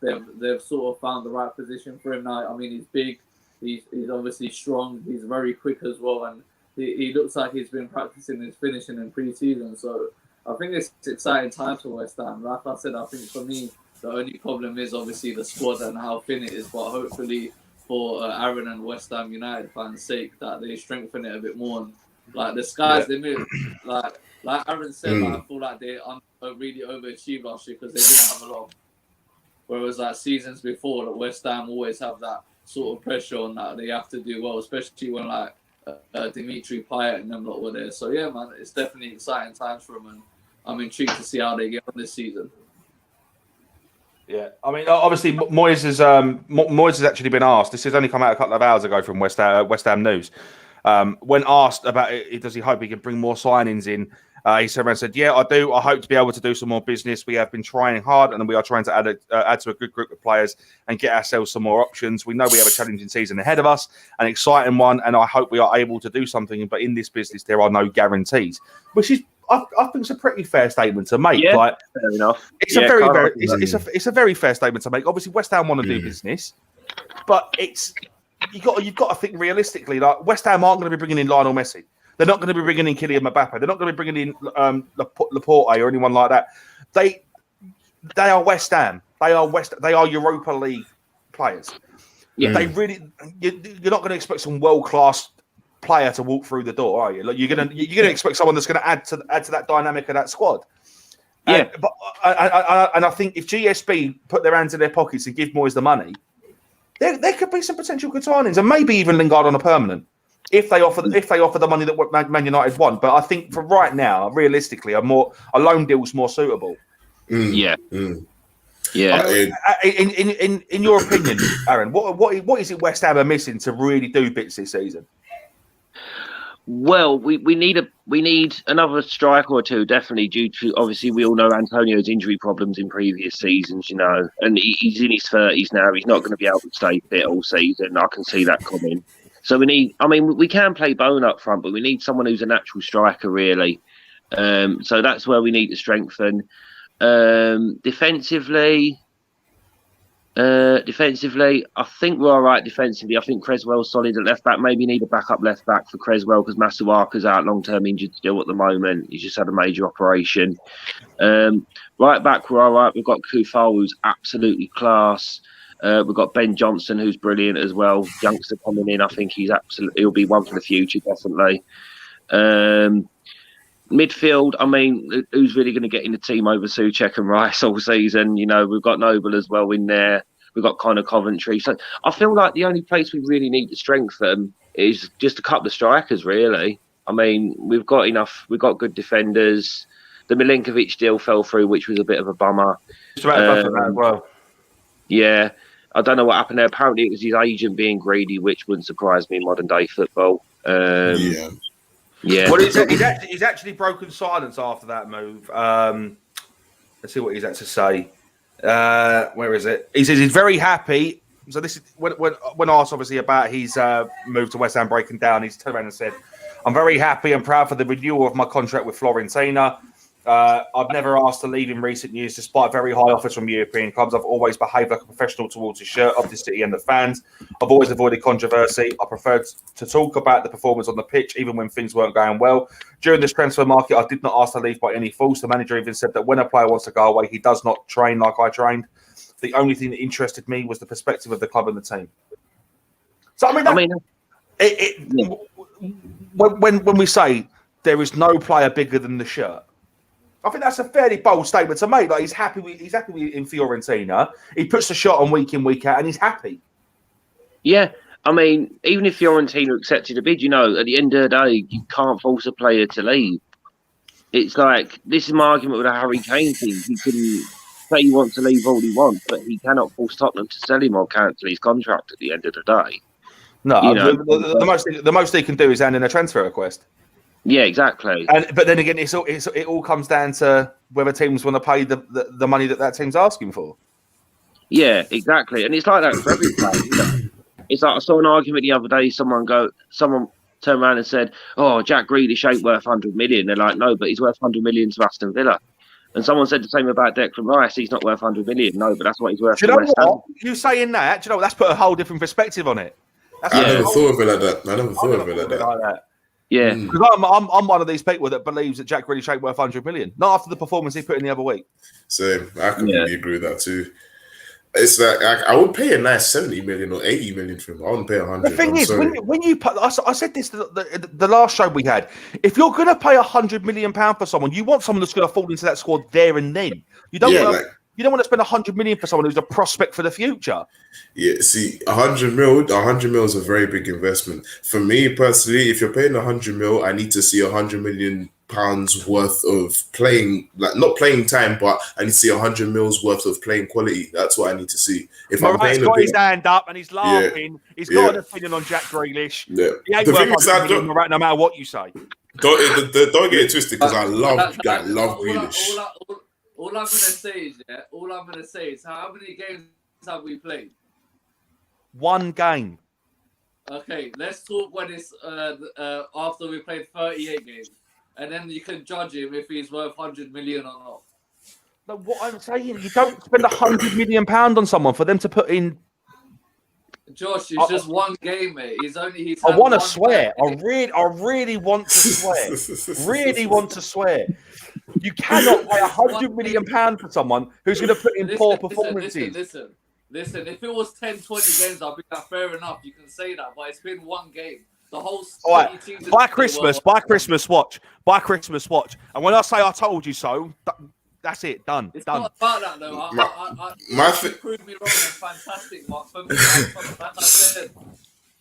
they've sort of found the right position for him now. I mean, he's big, he's obviously strong, he's very quick as well, and he looks like he's been practicing his finishing in pre-season. So I think it's exciting times for West Ham. Like I said, I think for me, the only problem is obviously the squad and how thin it is. But hopefully for Aaron and West Ham United fans' sake, that they strengthen it a bit more. And, like the sky's the limit. Like Aaron said, I feel like they really overachieved last year because they didn't have a lot of. Whereas like seasons before, that West Ham always have that sort of pressure on that they have to do well, especially when like Dimitri Payet and them lot were there. So yeah, man, it's definitely exciting times for them, and I'm intrigued to see how they get on this season. Yeah, I mean, obviously Moyes has actually been asked. This has only come out a couple of hours ago from West Ham News. When asked about it, does he hope he can bring more signings in? He said, "Yeah, I do. I hope to be able to do some more business. We have been trying hard, and we are trying to add to a good group of players and get ourselves some more options. We know we have a challenging season ahead of us, an exciting one, and I hope we are able to do something. But in this business, there are no guarantees," which is, I think, it's a pretty fair statement to make. Yeah, like, fair enough. It's a very fair statement to make. Obviously, West Ham want to do business, but you've got to think realistically. Like, West Ham aren't going to be bringing in Lionel Messi. They're not going to be bringing in Kylian Mbappe. They're not going to be bringing in Laporte or anyone like that. They are West Ham. They are Europa League players. Yeah. They really. You're not going to expect some world class player to walk through the door, are you? Like, you're going to expect someone that's going to add to that dynamic of that squad. Yeah. But I think if GSB put their hands in their pockets and give Moyes the money, there could be some potential good signings, and maybe even Lingard on a permanent. If they offer the money that Man United want, but I think for right now, realistically, a loan deal is more suitable. Yeah. Yeah. In your opinion, Aaron, what is it West Ham are missing to really do bits this season? Well, we need another striker or two, definitely, due to, obviously, we all know Antonio's injury problems in previous seasons, and he's in his 30s now. He's not going to be able to stay fit all season. I can see that coming. So we can play Bone up front, but we need someone who's a natural striker, really. So that's where we need to strengthen. Defensively, I think we're all right defensively. I think Creswell's solid at left back. Maybe need a backup left back for Creswell because Masuaka's out long-term injured still at the moment. He's just had a major operation. Right back, we're all right. We've got Kufal, who's absolutely class. We've got Ben Johnson, who's brilliant as well. Youngster coming in, I think he'll be one for the future, definitely. Midfield, I mean, who's really going to get in the team over Souček and Rice all season? We've got Noble as well in there. We've got Connor Coventry. So I feel like the only place we really need to strengthen is just a couple of strikers, really. I mean, we've got enough. We've got good defenders. The Milinkovic deal fell through, which was a bit of a bummer. Just about that as well. Yeah. I don't know what happened there. Apparently, it was his agent being greedy, which wouldn't surprise me in modern day football. Yeah. Well, he's actually broken silence after that move. Let's see what he's had to say. Where is it? He says he's very happy. So this is when asked, obviously, about his move to West Ham breaking down. He's turned around and said, "I'm very happy and proud for the renewal of my contract with Fiorentina. I've never asked to leave in recent years, despite very high offers from European clubs. I've always behaved like a professional towards the shirt of the city and the fans. I've always avoided controversy. I preferred to talk about the performance on the pitch, even when things weren't going well. During this transfer market, I did not ask to leave by any force. The manager even said that when a player wants to go away, he does not train like I trained. The only thing that interested me was the perspective of the club and the team." So, when we say there is no player bigger than the shirt, I think that's a fairly bold statement to make. Like, he's happy in Fiorentina. He puts the shot on week in, week out, and he's happy. Yeah, I mean, even if Fiorentina accepted a bid, at the end of the day, you can't force a player to leave. It's like, this is my argument with a Harry Kane thing. He can say he wants to leave all he wants, but he cannot force Tottenham to sell him or cancel his contract at the end of the day. No, You know, the most they can do is hand in a transfer request. Yeah, exactly. But then again, it all comes down to whether teams want to pay the money that team's asking for. Yeah, exactly. And it's like that for every player. You know? It's like I saw an argument the other day. Someone turned around and said, "Oh, Jack Grealish ain't worth 100 million." They're like, "No, but he's worth 100 million to Aston Villa." And someone said the same about Declan Rice. He's not worth 100 million. No, but that's what he's worth. Do you know what? You saying that? Do you know what? That's put a whole different perspective on it. I never thought of it like that. Yeah, because I'm one of these people that believes that Jack Grealish ain't worth 100 million. Not after the performance he put in the other week. Same. I completely agree with that too. It's like I would pay a nice 70 million or 80 million for him. I wouldn't pay 100. The thing is, when you put, I said this the last show we had. If you're going to pay £100 million for someone, you want someone that's going to fall into that squad there and then. You don't want to spend £100 million for someone who's a prospect for the future. Yeah, see, 100 mil is a very big investment. For me personally, if you're paying 100 mil, I need to see £100 million worth of playing, like not playing time, but I need to see 100 mils worth of playing quality. That's what I need to see. If I'm paying, got his hand up and he's laughing. He's got an opinion on Jack Grealish. Yeah. He ain't worth no matter what you say. Don't get it twisted, because I love Grealish. All I'm gonna say is how many games have we played? One game. Okay, let's talk when it's after we played 38 games, and then you can judge him if he's worth 100 million or not. No, what I'm saying, you don't spend £100 million on someone for them to put in. Josh, it's just one game, mate. I want to swear. I really want to swear. Really want to swear. You cannot pay £100 million for someone who's going to put in poor performances. Listen. If it was 10, 20 games, I'd be like, fair enough. You can say that, but it's been one game. The whole season. By Christmas, watch. By Christmas, watch. And when I say I told you so, that's it. Done. It's done. not about that though. You proved me wrong. And fantastic, Mark. For me, like I said,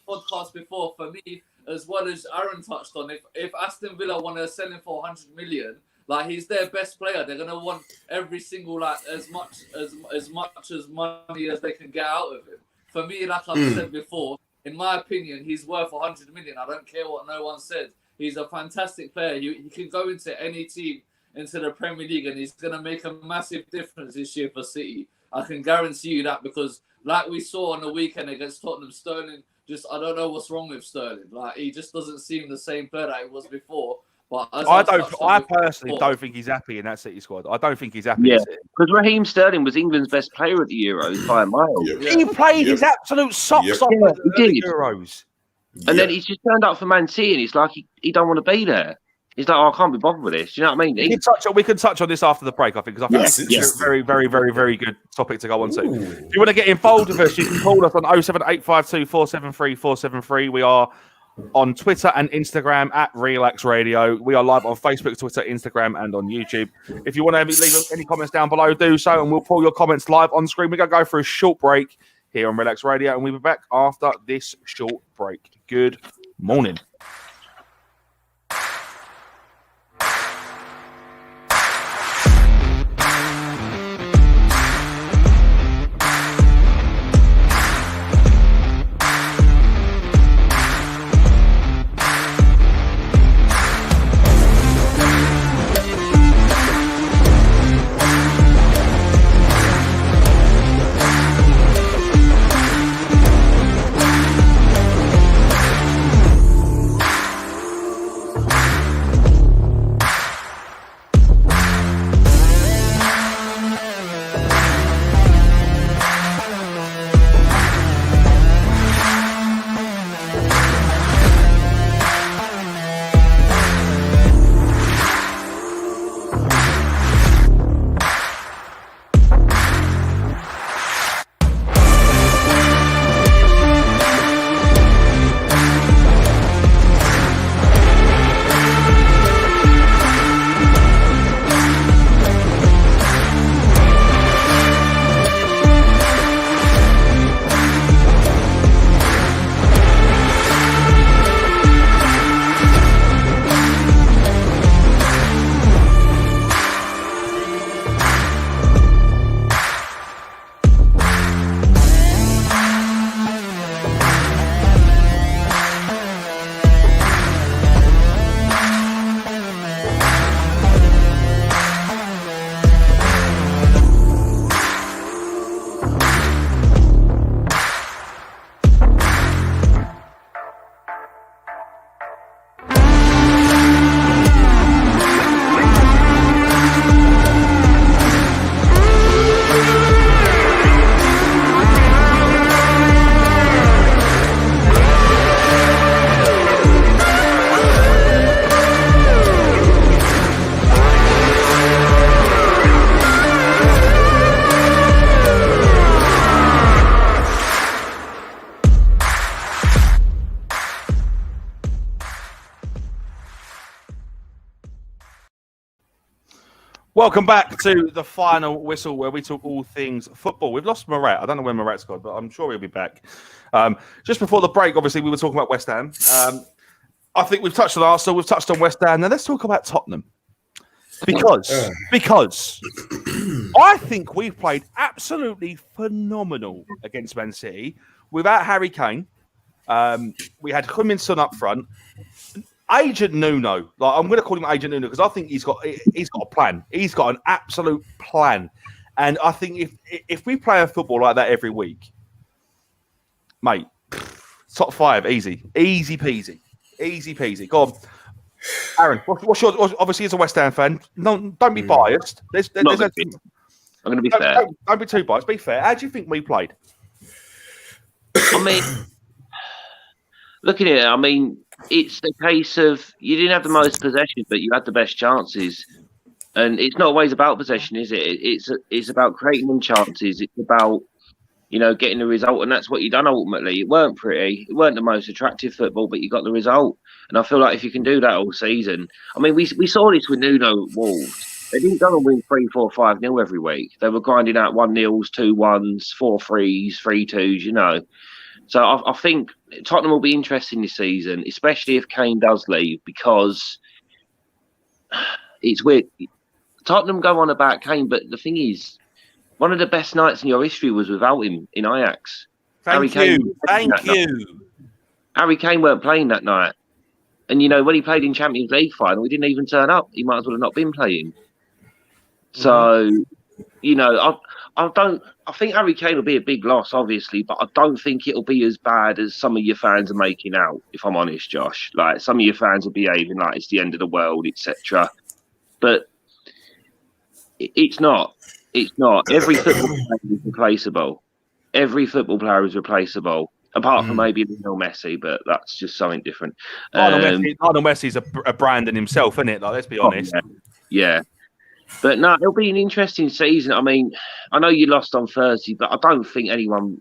podcast before. For me, as well as Aaron touched on, if Aston Villa want to sell him for 100 million. Like, he's their best player. They're gonna want every single as much money as they can get out of him. For me, like I've said before, in my opinion, he's worth 100 million. I don't care what no one said. He's a fantastic player. He can go into any team into the Premier League, and he's gonna make a massive difference this year for City. I can guarantee you that, because like we saw on the weekend against Tottenham, Sterling I don't know what's wrong with Sterling. Like, he just doesn't seem the same player that he was before. But I personally don't think he's happy in that City squad. I don't think he's happy. Yeah, because Raheem Sterling was England's best player at the Euros by a mile. Yeah. He played his absolute socks off at the Euros. And then he's just turned up for Man City, and it's like he don't want to be there. He's like, I can't be bothered with this. Do you know what I mean? We can touch on this after the break, I think, because I think it's a very, very, very, very good topic to go on to. If you want to get involved with us, you can call us on 07852 473 473. We are on Twitter and Instagram at Relaks Radio. We are live on Facebook, Twitter, Instagram, and on YouTube. If you want to leave any comments down below, do so, and we'll pull your comments live on screen. We're going to go for a short break here on Relaks Radio, and we'll be back after this short break. Good morning. Welcome back to the final whistle, where we talk all things football. We've lost Murat. I don't know where Murat's gone, but I'm sure he'll be back. Just before the break, obviously, we were talking about West Ham. I think we've touched on Arsenal, we've touched on West Ham. Now let's talk about Tottenham. Because I think we've played absolutely phenomenal against Man City without Harry Kane. We had Huminson up front. Agent Nuno, like I'm going to call him Agent Nuno because I think he's got a plan. He's got an absolute plan, and I think if we play a football like that every week, mate, top 5, easy peasy. Go on, Aaron. What's your? Obviously, as a West Ham fan, don't be biased. I'm going to be fair. Don't be too biased. Be fair. How do you think we played? I mean, looking at it, I mean, it's the case of you didn't have the most possession, but you had the best chances. And it's not always about possession, is it? It's about creating them chances. It's about, getting the result. And that's what you done ultimately. It weren't pretty. It weren't the most attractive football, but you got the result. And I feel like if you can do that all season, I mean, we saw this with Nuno at Wolves. They didn't go and win 3-4, 5-0 every week. They were grinding out 1-0s, 2-1s, 4-3s, 3-2s, So I think Tottenham will be interesting this season, especially if Kane does leave, because it's weird. Tottenham go on about Kane, but the thing is, one of the best nights in your history was without him in Ajax. Thank you. Harry Kane weren't playing that night. And, when he played in Champions League final, he didn't even turn up. He might as well have not been playing. So, I think Harry Kane will be a big loss, obviously, but I don't think it'll be as bad as some of your fans are making out, if I'm honest, Josh. Like, some of your fans are behaving like it's the end of the world, etc. But it's not. It's not. Every football player is replaceable. Every football player is replaceable, apart from maybe Lionel Messi, but that's just something different. Lionel Messi's a brand in himself, isn't it? Like, let's be honest. Yeah. But no, it'll be an interesting season. I mean, I know you lost on Thursday, but I don't think anyone,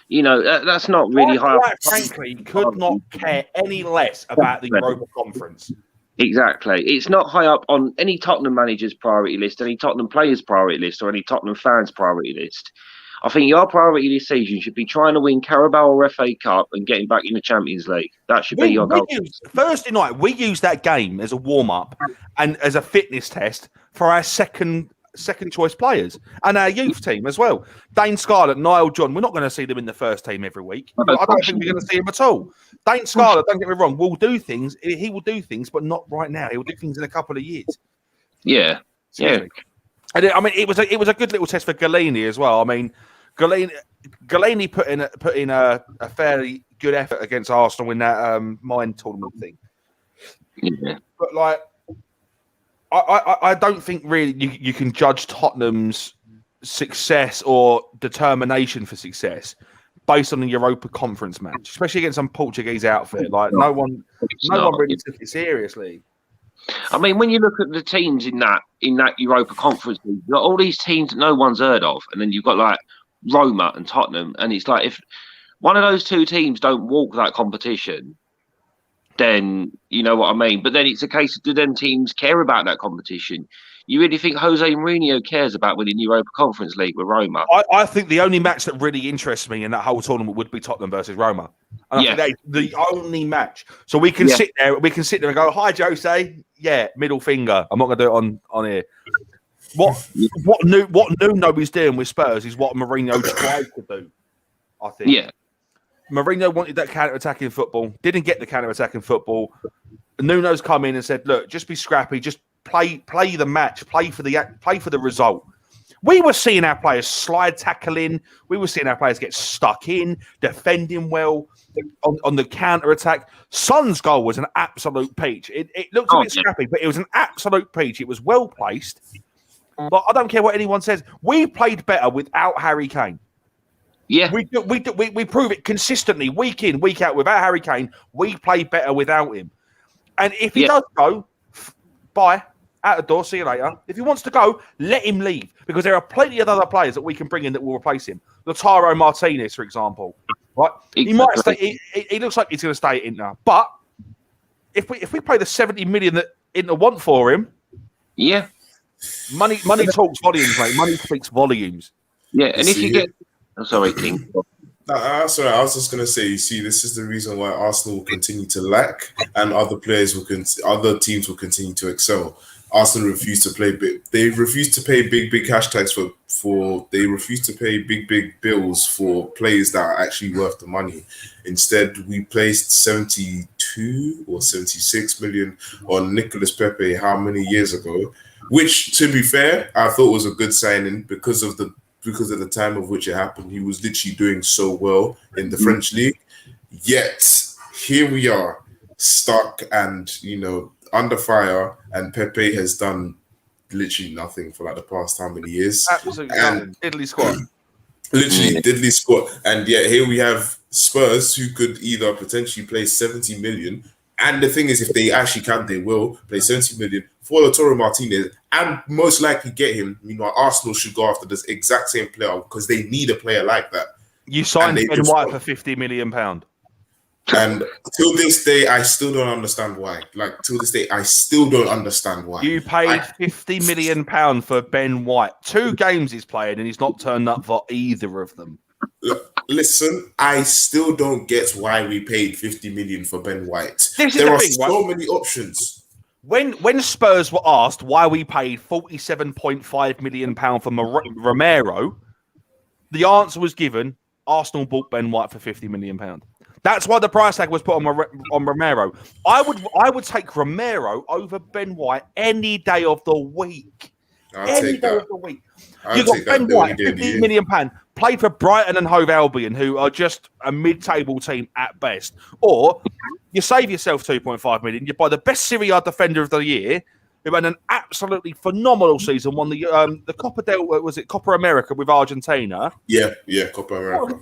that's not really high. Frankly, could not care any less about the Europa Conference. Exactly. It's not high up on any Tottenham manager's priority list, any Tottenham players' priority list, or any Tottenham fans' priority list. I think your priority this season should be trying to win Carabao or FA Cup and getting back in the Champions League. That should be your goal. Thursday night, we used that game as a warm-up and as a fitness test for our second choice players and our youth team as well. Dane Scarlett, Niall John, we're not going to see them in the first team every week. I don't think we're going to see him at all. Dane Scarlett, don't get me wrong, will do things. He will do things, but not right now. He will do things in a couple of years. Yeah. And I mean, it was a good little test for Galini as well. I mean, Galini put in a fairly good effort against Arsenal in that mine tournament thing. Yeah. But like, I don't think really you can judge Tottenham's success or determination for success based on the Europa Conference match, especially against some Portuguese outfit. Like no one really took it seriously. I mean, when you look at the teams in that Europa Conference League, you've got all these teams that no one's heard of, and then you've got like Roma and Tottenham, and it's like if one of those two teams don't walk that competition, then you know what I mean. But then it's a case of, do them teams care about that competition? You really think Jose Mourinho cares about winning the Europa Conference League with Roma? I think the only match that really interests me in that whole tournament would be Tottenham versus Roma. And I think that's the only match. So we can sit there and go, "Hi, Jose." Yeah, middle finger. I'm not going to do it on here. What Nuno is doing with Spurs is what Mourinho tried to do. I think. Yeah. Mourinho wanted that counter-attacking football. Didn't get the counter-attacking football. Nuno's come in and said, "Look, just be scrappy. Just play the match. Play for the result." We were seeing our players slide tackling. We were seeing our players get stuck in, defending well on the counter-attack. Son's goal was an absolute peach. It looked a bit scrappy, but it was an absolute peach. It was well placed. But I don't care what anyone says. We played better without Harry Kane. Yeah, we prove it consistently, week in, week out. Without Harry Kane, we play better without him. And if he does go, bye, out the door, see you later. If he wants to go, let him leave, because there are plenty of other players that we can bring in that will replace him. Lautaro Martinez, for example, right? Exactly. He might stay. He looks like he's going to stay at Inter, but if we pay the 70 million that Inter want for him, Money talks volumes, mate. Money speaks volumes. Yeah, and if you get, sorry, King. Sorry, I was just gonna say. You see, this is the reason why Arsenal will continue to lack, and other other teams will continue to excel. Arsenal refuse to play big. They refuse to pay big hashtags for. They refuse to pay big bills for players that are actually worth the money. Instead, we placed 72 or 76 million on Nicolas Pepe how many years ago? Which, to be fair, I thought was a good signing because of the time of which it happened. He was literally doing so well in the French league. Yet here we are, stuck and under fire, and Pepe has done literally nothing for like the past how many years? Absolutely nothing. Diddly squat. Literally diddly squat. And yet here we have Spurs who could either potentially play 70 million. And the thing is, if they actually can, they will play 70 million for Lautaro Martinez and most likely get him. Meanwhile, Arsenal should go after this exact same player because they need a player like that. You signed Ben White for £50 million. And till this day, I still don't understand why. Like, till this day, I still don't understand why. You paid £50 million for Ben White. 2 games he's played, and he's not turned up for either of them. Listen, I still don't get why we paid 50 million for Ben White. There are so many options. When Spurs were asked why we paid £47.5 million for Romero, the answer was given, Arsenal bought Ben White for £50 million. That's why the price tag was put on Romero. I would take Romero over Ben White any day of the week. Any day of the week. You got Ben White, £15 million, played for Brighton and Hove Albion, who are just a mid-table team at best. Or you save yourself £2.5 million. You buy the best Serie A defender of the year, who had an absolutely phenomenal season. Won the Copa America with Argentina? Yeah, Copa America. Oh,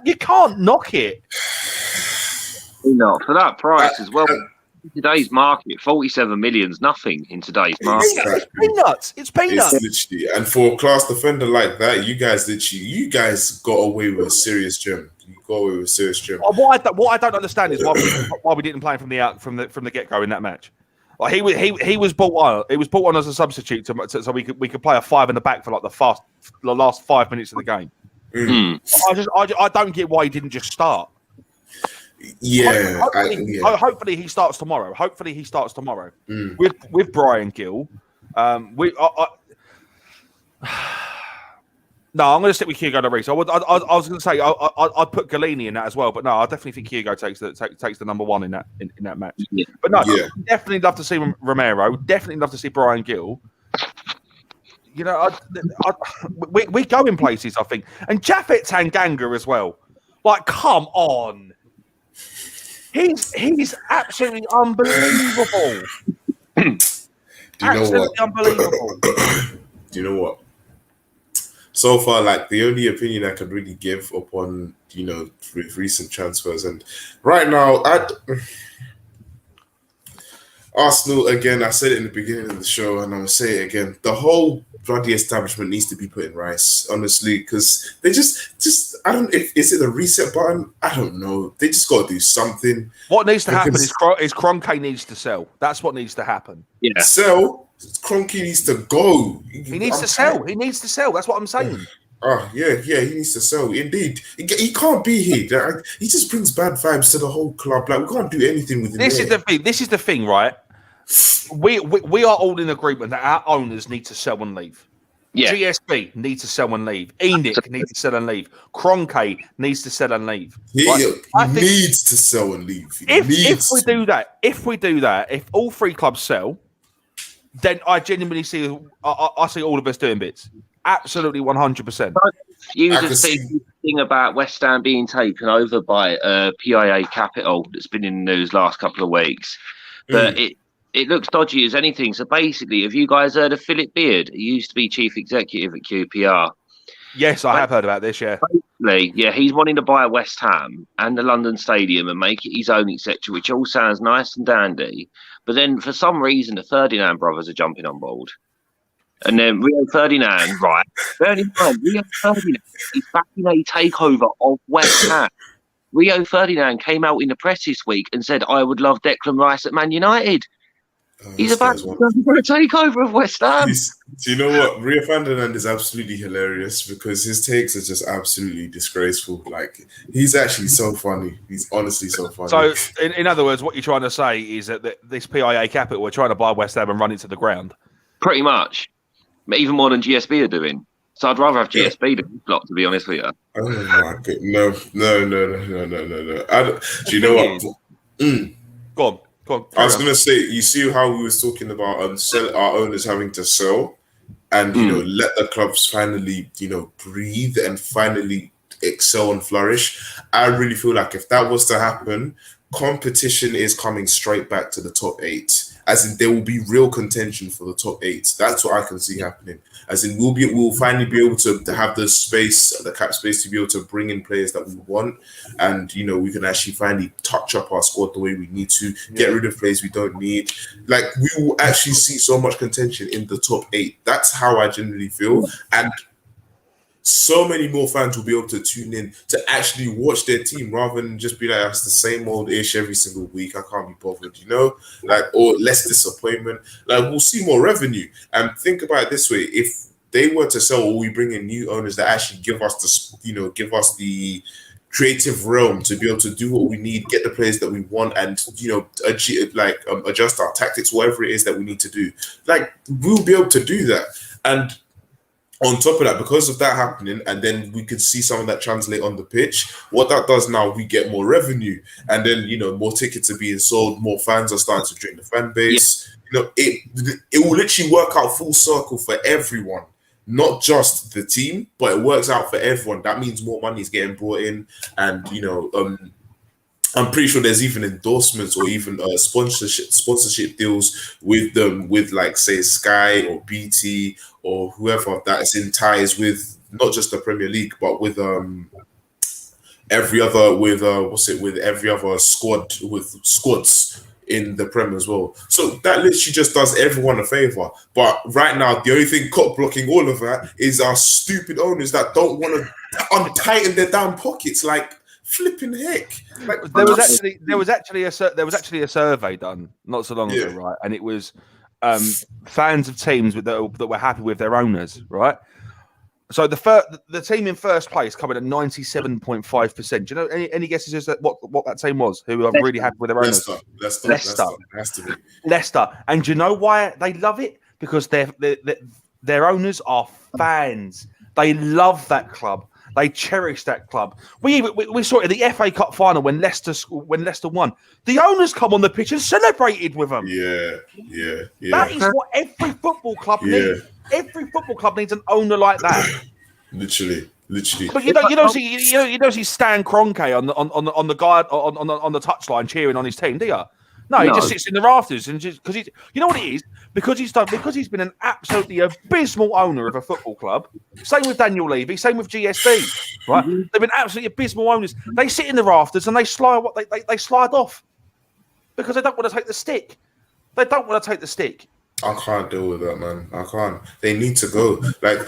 you can't knock it. No, for that price as well. Today's market, 47 million's nothing in today's market. It's peanuts. It's peanuts. It's literally, and for a class defender like that, you guys got away with a serious gem. You got away with a serious gem. What I don't understand is why we didn't play him from the get go in that match. Like he was brought on. It was brought on as a substitute so we could play a 5 in the back for like the last 5 minutes of the game. I don't get why he didn't just start. Yeah, hopefully he starts tomorrow. With Brian Gill. No, I'm going to stick with Hugo Lloris. I was going to say I'd put Galini in that as well, but no, I definitely think Hugo takes the number 1 in that match. Yeah. But no, definitely love to see Romero. Definitely love to see Brian Gill. We go in places, I think, and Japhet Tanganga as well. Like, come on. He's absolutely unbelievable. Unbelievable. Do you know what? So far, like the only opinion I can really give upon with recent transfers, and right now, Arsenal again. I said it in the beginning of the show, and I'm gonna say it again. The whole bloody establishment needs to be put in rice, honestly, because they just I don't. Is it a reset button? I don't know. They just got to do something. What needs to happen is Kroenke needs to sell. That's what needs to happen. Yeah, sell. Kroenke needs to go. He needs to sell. He needs to sell. That's what I'm saying. Oh, yeah, he needs to sell. Indeed. He can't be here. He just brings bad vibes to the whole club. Like, we can't do anything with him. This is the thing, right? We are all in agreement that our owners need to sell and leave. Yeah. GSB needs to sell and leave. Enoch needs to sell and leave. Kroenke needs to sell and leave. He needs to sell and leave. If we do that, if all 3 clubs sell, then I genuinely see I see all of us doing bits. Absolutely 100%. You just see the thing about West Ham being taken over by PIA Capital that's been in the news last couple of weeks. But it looks dodgy as anything. So basically, have you guys heard of Philip Beard? He used to be chief executive at QPR. Yes, I have heard about this, yeah. Basically, yeah, he's wanting to buy West Ham and the London Stadium and make it his own, etc., which all sounds nice and dandy. But then, for some reason, the Ferdinand brothers are jumping on board. And then Rio Ferdinand, right? Rio Ferdinand is backing a takeover of West Ham. Rio Ferdinand came out in the press this week and said, I would love Declan Rice at Man United. He's This about guy's one. for a takeover of West Ham. Do you know what? Rio Ferdinand is absolutely hilarious because his takes are just absolutely disgraceful. Like, he's actually so funny. He's honestly so funny. So, in other words, what you're trying to say is that this PIA Capital are trying to buy West Ham and run it to the ground. Pretty much. Even more than GSB are doing. So I'd rather have GSB than Block, to be honest with you. Oh my god! No. Do you know what? Go on. I was gonna say, you see how we was talking about our owners having to sell, and let the clubs finally breathe and finally excel and flourish. I really feel like if that was to happen, competition is coming straight back to the top 8. As in, there will be real contention for the top 8. That's what I can see happening. As in, we'll finally be able to have the space, the cap space, to be able to bring in players that we want, and we can actually finally touch up our squad the way we need to, get rid of players we don't need. Like, we will actually see so much contention in the top 8. That's how I generally feel, and so many more fans will be able to tune in to actually watch their team rather than just be like, it's the same old ish every single week. I can't be bothered, or less disappointment. Like, we'll see more revenue. And think about it this way: if they were to sell, or we bring in new owners that actually give us the creative realm to be able to do what we need, get the players that we want, and adjust our tactics, whatever it is that we need to do. Like, we'll be able to do that. And on top of that, because of that happening, and then we could see some of that translate on the pitch, what that does now, we get more revenue, and then more tickets are being sold, more fans are starting to join the fan base. It will literally work out full circle for everyone, not just the team, but it works out for everyone. That means more money is getting brought in, and I'm pretty sure there's even endorsements or even sponsorship deals with them, with like, say, Sky or BT or whoever that is in ties with not just the Premier League, but with every other squads in the Prem as well. So that literally just does everyone a favor. But right now, the only thing cock blocking all of that is our stupid owners that don't want to untighten their damn pockets. Like, flipping heck! Like, there was actually a survey done not so long ago, right? And it was fans of teams that were happy with their owners, right? So the team in first place coming at 97.5%. Do you know any guesses as to what that team was? Who are really happy with their owners? Leicester. Has to be Leicester. And do you know why they love it? Because their owners are fans. They love that club. They cherish that club. We saw it in the FA Cup final when Leicester won. The owners come on the pitch and celebrated with them. Yeah. That is what every football club needs. Every football club needs an owner like that. Literally. But you don't see Stan Kroenke on the guy on the touchline cheering on his team, do you? No, he just sits in the rafters and just because you know what it is, because he's been an absolutely abysmal owner of a football club. Same with Daniel Levy, same with GSB, right? They've been absolutely abysmal owners. They sit in the rafters and they slide off because they don't want to take the stick. I can't deal with that, man. I can't. They need to go. Like,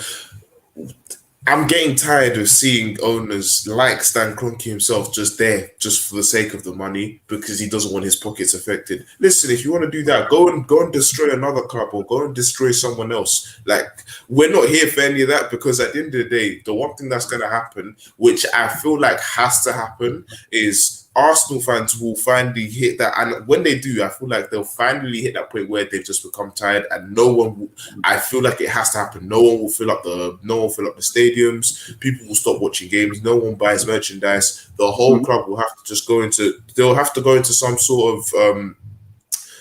I'm getting tired of seeing owners like Stan Kroenke himself just there, just for the sake of the money, because he doesn't want his pockets affected. Listen, if you want to do that, go and destroy another club or go and destroy someone else. Like, we're not here for any of that, because at the end of the day, the one thing that's going to happen, which I feel like has to happen, is Arsenal fans will finally hit that, and when they do, I feel like they'll finally hit that point where they've just become tired, and no one will, I feel like it has to happen. No one will fill up the stadiums. People will stop watching games. No one buys merchandise. The whole club will have to just they'll have to go into some sort of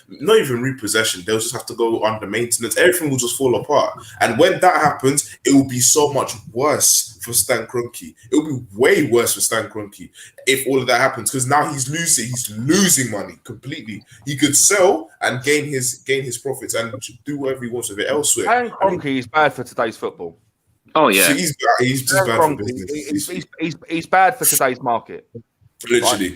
not even repossession. They'll just have to go under maintenance. Everything will just fall apart. And when that happens, it will be so much worse for Stan Kroenke. It will be way worse for Stan Kroenke if all of that happens, because now he's losing money completely. He could sell and gain his profits and do whatever he wants with it elsewhere. Stan Kroenke is bad for today's football. Oh yeah, so he's just bad for business. He's bad for today's market. Literally.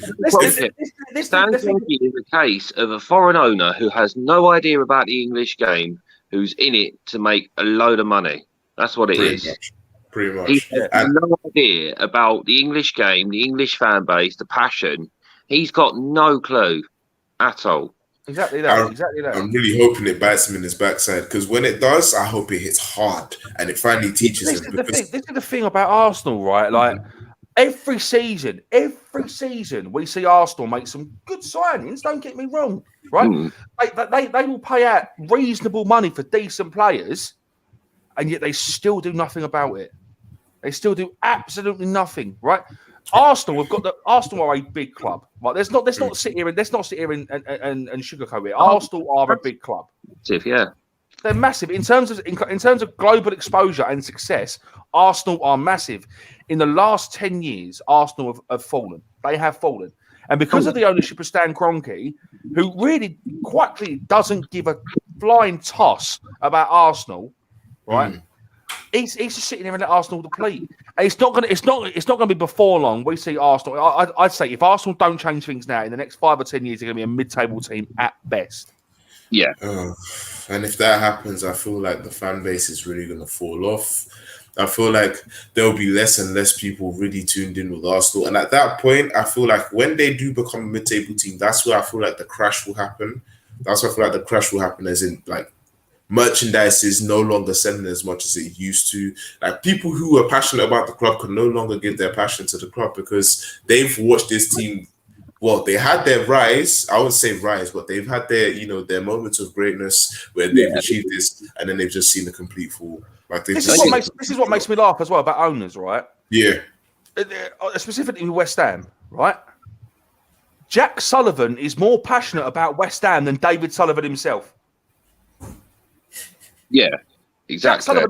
Stan Kroenke is a case of a foreign owner who has no idea about the English game, who's in it to make a load of money. That's what it is. Pretty much. He has no idea about the English game, the English fan base, the passion. He's got no clue at all. Exactly that. I'm really hoping it bites him in his backside, because when it does, I hope it hits hard and it finally teaches This him. is the thing about Arsenal, right? Like every season, we see Arsenal make some good signings. Don't get me wrong, right? They will pay out reasonable money for decent players, and yet they still do nothing about it. They still do absolutely nothing, right? Arsenal are a big club. Right? Let's not sit here and sugarcoat it. Arsenal are a big club. Yeah. They're massive in terms of global exposure and success. Arsenal are massive. In the last 10 years, Arsenal have fallen. They have fallen, and because of the ownership of Stan Kroenke, who really quite clearly doesn't give a flying toss about Arsenal, right? He's just sitting there and let Arsenal deplete. And it's not gonna be before long we see Arsenal. I'd say if Arsenal don't change things now, in the next 5 or 10 years, they're gonna be a mid-table team at best. Yeah. And if that happens, I feel like the fan base is really gonna fall off. I feel like there'll be less and less people really tuned in with Arsenal. And at that point, I feel like when they do become a mid-table team, that's where I feel like the crash will happen. That's where I feel like the crash will happen, as in like merchandise is no longer selling as much as it used to. Like people who are passionate about the club can no longer give their passion to the club because they've watched this team. Well, they had their rise. I wouldn't say rise, but they've had their, their moments of greatness where they've achieved this, and then they've just seen a complete fall. Like this is what makes me laugh as well about owners, right? Yeah. Specifically West Ham, right? Jack Sullivan is more passionate about West Ham than David Sullivan himself. Yeah, exactly.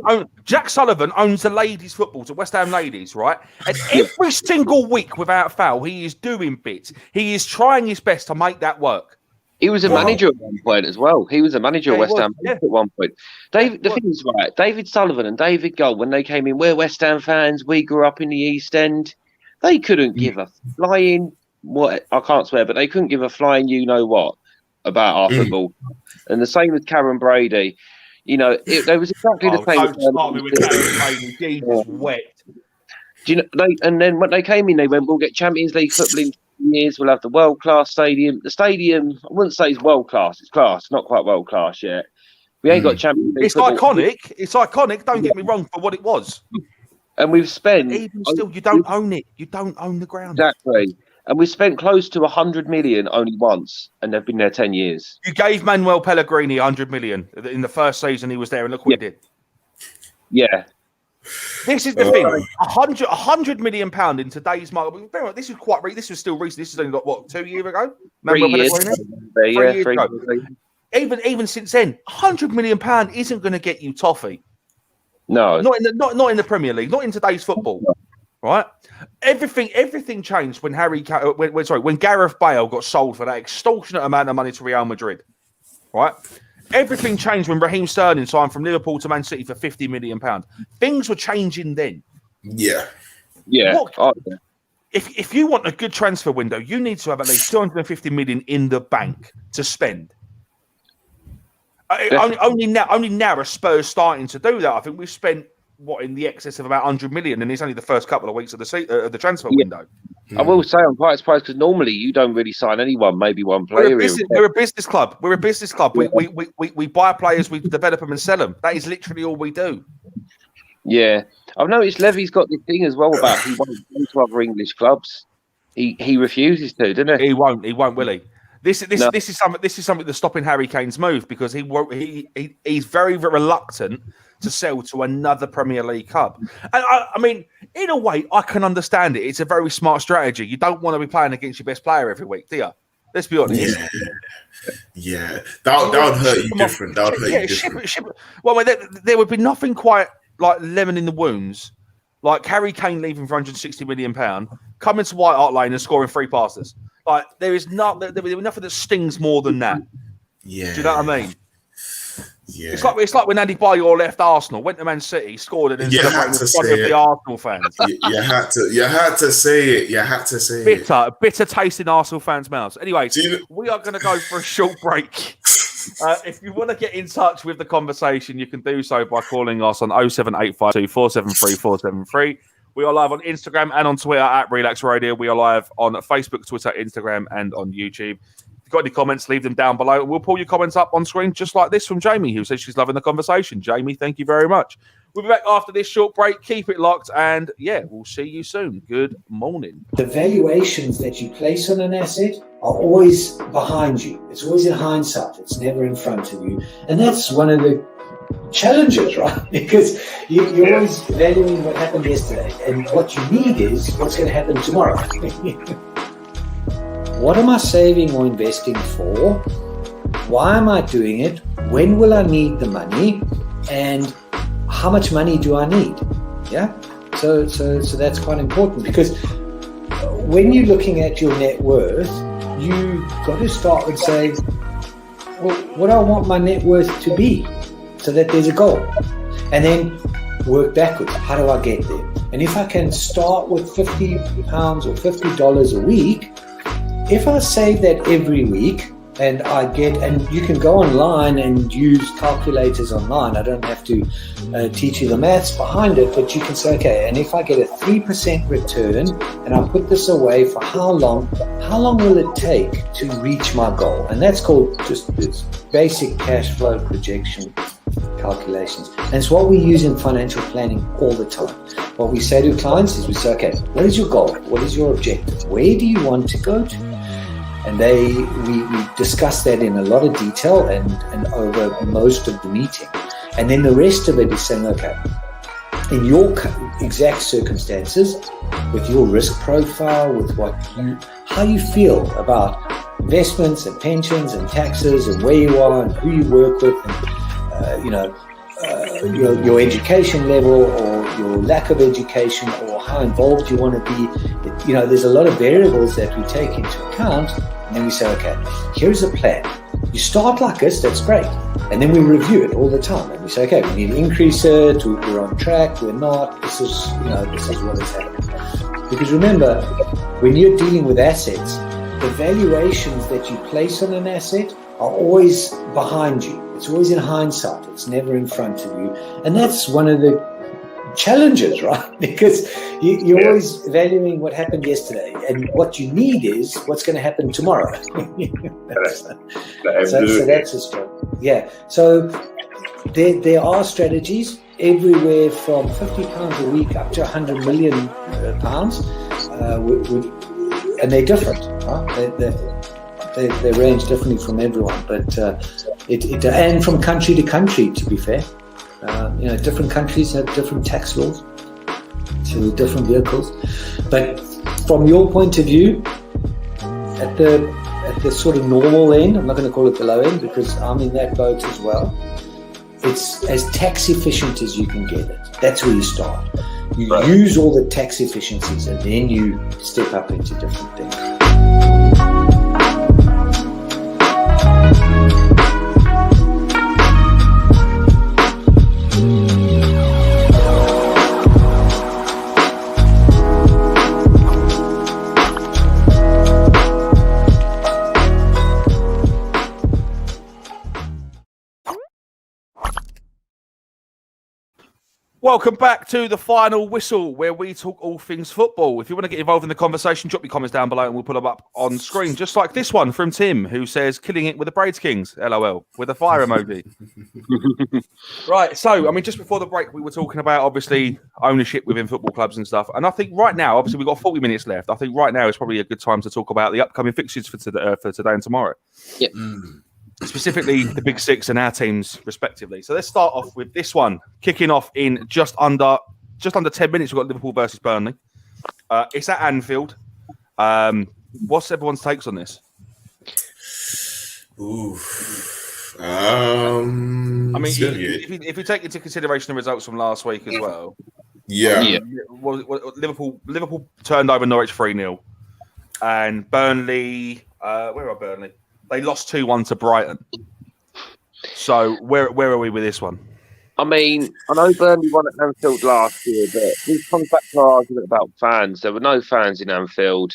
Jack Sullivan owns the ladies' football to West Ham ladies, right? And every single week, without fail, he is doing bits. He is trying his best to make that work. He was a manager at one point as well. He was a manager at West Ham at one point. The thing is, right, David Sullivan and David Gold, when they came in, we're West Ham fans. We grew up in the East End. They couldn't give a flying I can't swear, but they couldn't give a flying what about our football. And the same with Karen Brady. There was exactly the same. Don't start me with Karen Brady. He was wet. Do you know? And then when they came in, they went, "We'll get Champions League football in 2 years. We'll have the world-class stadium." The stadium, I wouldn't say it's world-class. It's class, not quite world-class yet. We ain't got Champions League. It's iconic. It's iconic. Don't get me wrong for what it was. And we've spent. Even still, you don't own it. You don't own the ground. Exactly. And we spent close to 100 million only once, and they've been there 10 years. You gave Manuel Pellegrini 100 million in the first season he was there, and look what he did. Yeah. This is the thing. 100 million pound in today's market. This is quite. This was still recent. This is only 2 years ago. 3 years. 3 years ago. Even since then, 100 million pound isn't going to get you toffee. No, not in the Premier League. Not in today's football. Right, everything changed when when Gareth Bale got sold for that extortionate amount of money to Real Madrid. Right, everything changed when Raheem Sterling signed from Liverpool to Man City for £50 million. Things were changing then. Yeah. If you want a good transfer window, you need to have at least 250 million in the bank to spend. Only now are Spurs starting to do that. I think we've spent in the excess of about 100 million, and it's only the first couple of weeks of the transfer window. I will say I'm quite surprised because normally you don't really sign anyone, maybe one player. We're a business club. We buy players, we develop them and sell them. That is literally all we do. Yeah, I've noticed Levy's got this thing as well about he won't go to other English clubs. He refuses to, doesn't he? He won't, will he? This is something that's stopping Harry Kane's move because he's very, very reluctant to sell to another Premier League club. And I mean, in a way, I can understand it. It's a very smart strategy. You don't want to be playing against your best player every week, do you? Let's be honest. Yeah. That would hurt you different. That would hurt you different. Well, there would be nothing quite like lemon in the wounds, like Harry Kane leaving for £160 million, coming to White Hart Lane and scoring 3 passes. Like there would be nothing that stings more than that. Yeah. Do you know what I mean? Yeah. It's like when Andy Bayor left Arsenal, went to Man City, scored, and then celebrated in front of the Arsenal fans. You had to say it. You had to say it. Bitter taste in Arsenal fans' mouths. Anyway, we are going to go for a short break. If you want to get in touch with the conversation, you can do so by calling us on 07852 473 473. We are live on Instagram and on Twitter at Relaks Radio. We are live on Facebook, Twitter, Instagram, and on YouTube. got any comments, leave them down below. We'll pull your comments up on screen, just like this from Jamie, who says she's loving the conversation. Jamie, thank you very much. We'll be back after this short break. Keep it locked, and yeah, we'll see you soon. Good morning. The valuations that you place on an asset are always behind you. It's always in hindsight. It's never in front of you. And that's one of the challenges, right? Because you're always valuing what happened yesterday. And what you need is what's going to happen tomorrow. What am I saving or investing for? Why am I doing it? When will I need the money? And how much money do I need? Yeah. So that's quite important, because when you're looking at your net worth, you got to start with saying, well, what do I want my net worth to be, so that there's a goal, and then work backwards. How do I get there? And if I can start with £50 or $50 a week, if I save that every week, and you can go online and use calculators online. I don't have to teach you the maths behind it, but you can say, okay, and if I get a 3% return and I put this away for how long will it take to reach my goal? And that's called just this basic cash flow projection calculations. And it's what we use in financial planning all the time. What we say to clients is we say, okay, what is your goal? What is your objective? Where do you want to go to? And we discuss that in a lot of detail and over most of the meeting. And then the rest of it is saying, okay, in your exact circumstances, with your risk profile, with how you feel about investments and pensions and taxes and where you are and who you work with, and your education level or your lack of education or how involved you want to be. There's a lot of variables that we take into account, and then we say, okay, here's a plan. You start like this, that's great. And then we review it all the time. And we say, okay, we need to increase it, we're on track, we're not, this is what is happening. Because remember, when you're dealing with assets, the valuations that you place on an asset are always behind you. It's always in hindsight. It's never in front of you. And that's one of the challenges, right? Because you're always valuing what happened yesterday, and what you need is what's going to happen tomorrow. So that's a struggle. Yeah. So there are strategies everywhere from £50 a week up to £100 million, and they're different. Right? They range differently from everyone, but and from country to country, to be fair. Different countries have different tax laws, so different vehicles. But from your point of view, at the sort of normal end, I'm not going to call it the low end because I'm in that boat as well. It's as tax efficient as you can get it. That's where you start. You use all the tax efficiencies, and then you step up into different things. Welcome back to the final whistle, where we talk all things football. If you want to get involved in the conversation, drop your comments down below and we'll put them up on screen, just like this one from Tim, who says, killing it with the Braids Kings, LOL, with a fire emoji. Right, so, just before the break, we were talking about, obviously, ownership within football clubs and stuff. And I think right now, obviously, we've got 40 minutes left. I think right now is probably a good time to talk about the upcoming fixtures for today and tomorrow. Yep. Specifically the Big Six and our teams respectively. So let's start off with this one, kicking off in just under 10 minutes. We've got Liverpool versus Burnley. It's at Anfield. What's everyone's takes on this? If you take into consideration the results from last week as well, Liverpool turned over Norwich 3-0, and Burnley, where are Burnley? They lost 2-1 to Brighton. So where are we with this one? I know Burnley won at Anfield last year, but this comes back to our argument about fans. There were no fans in Anfield.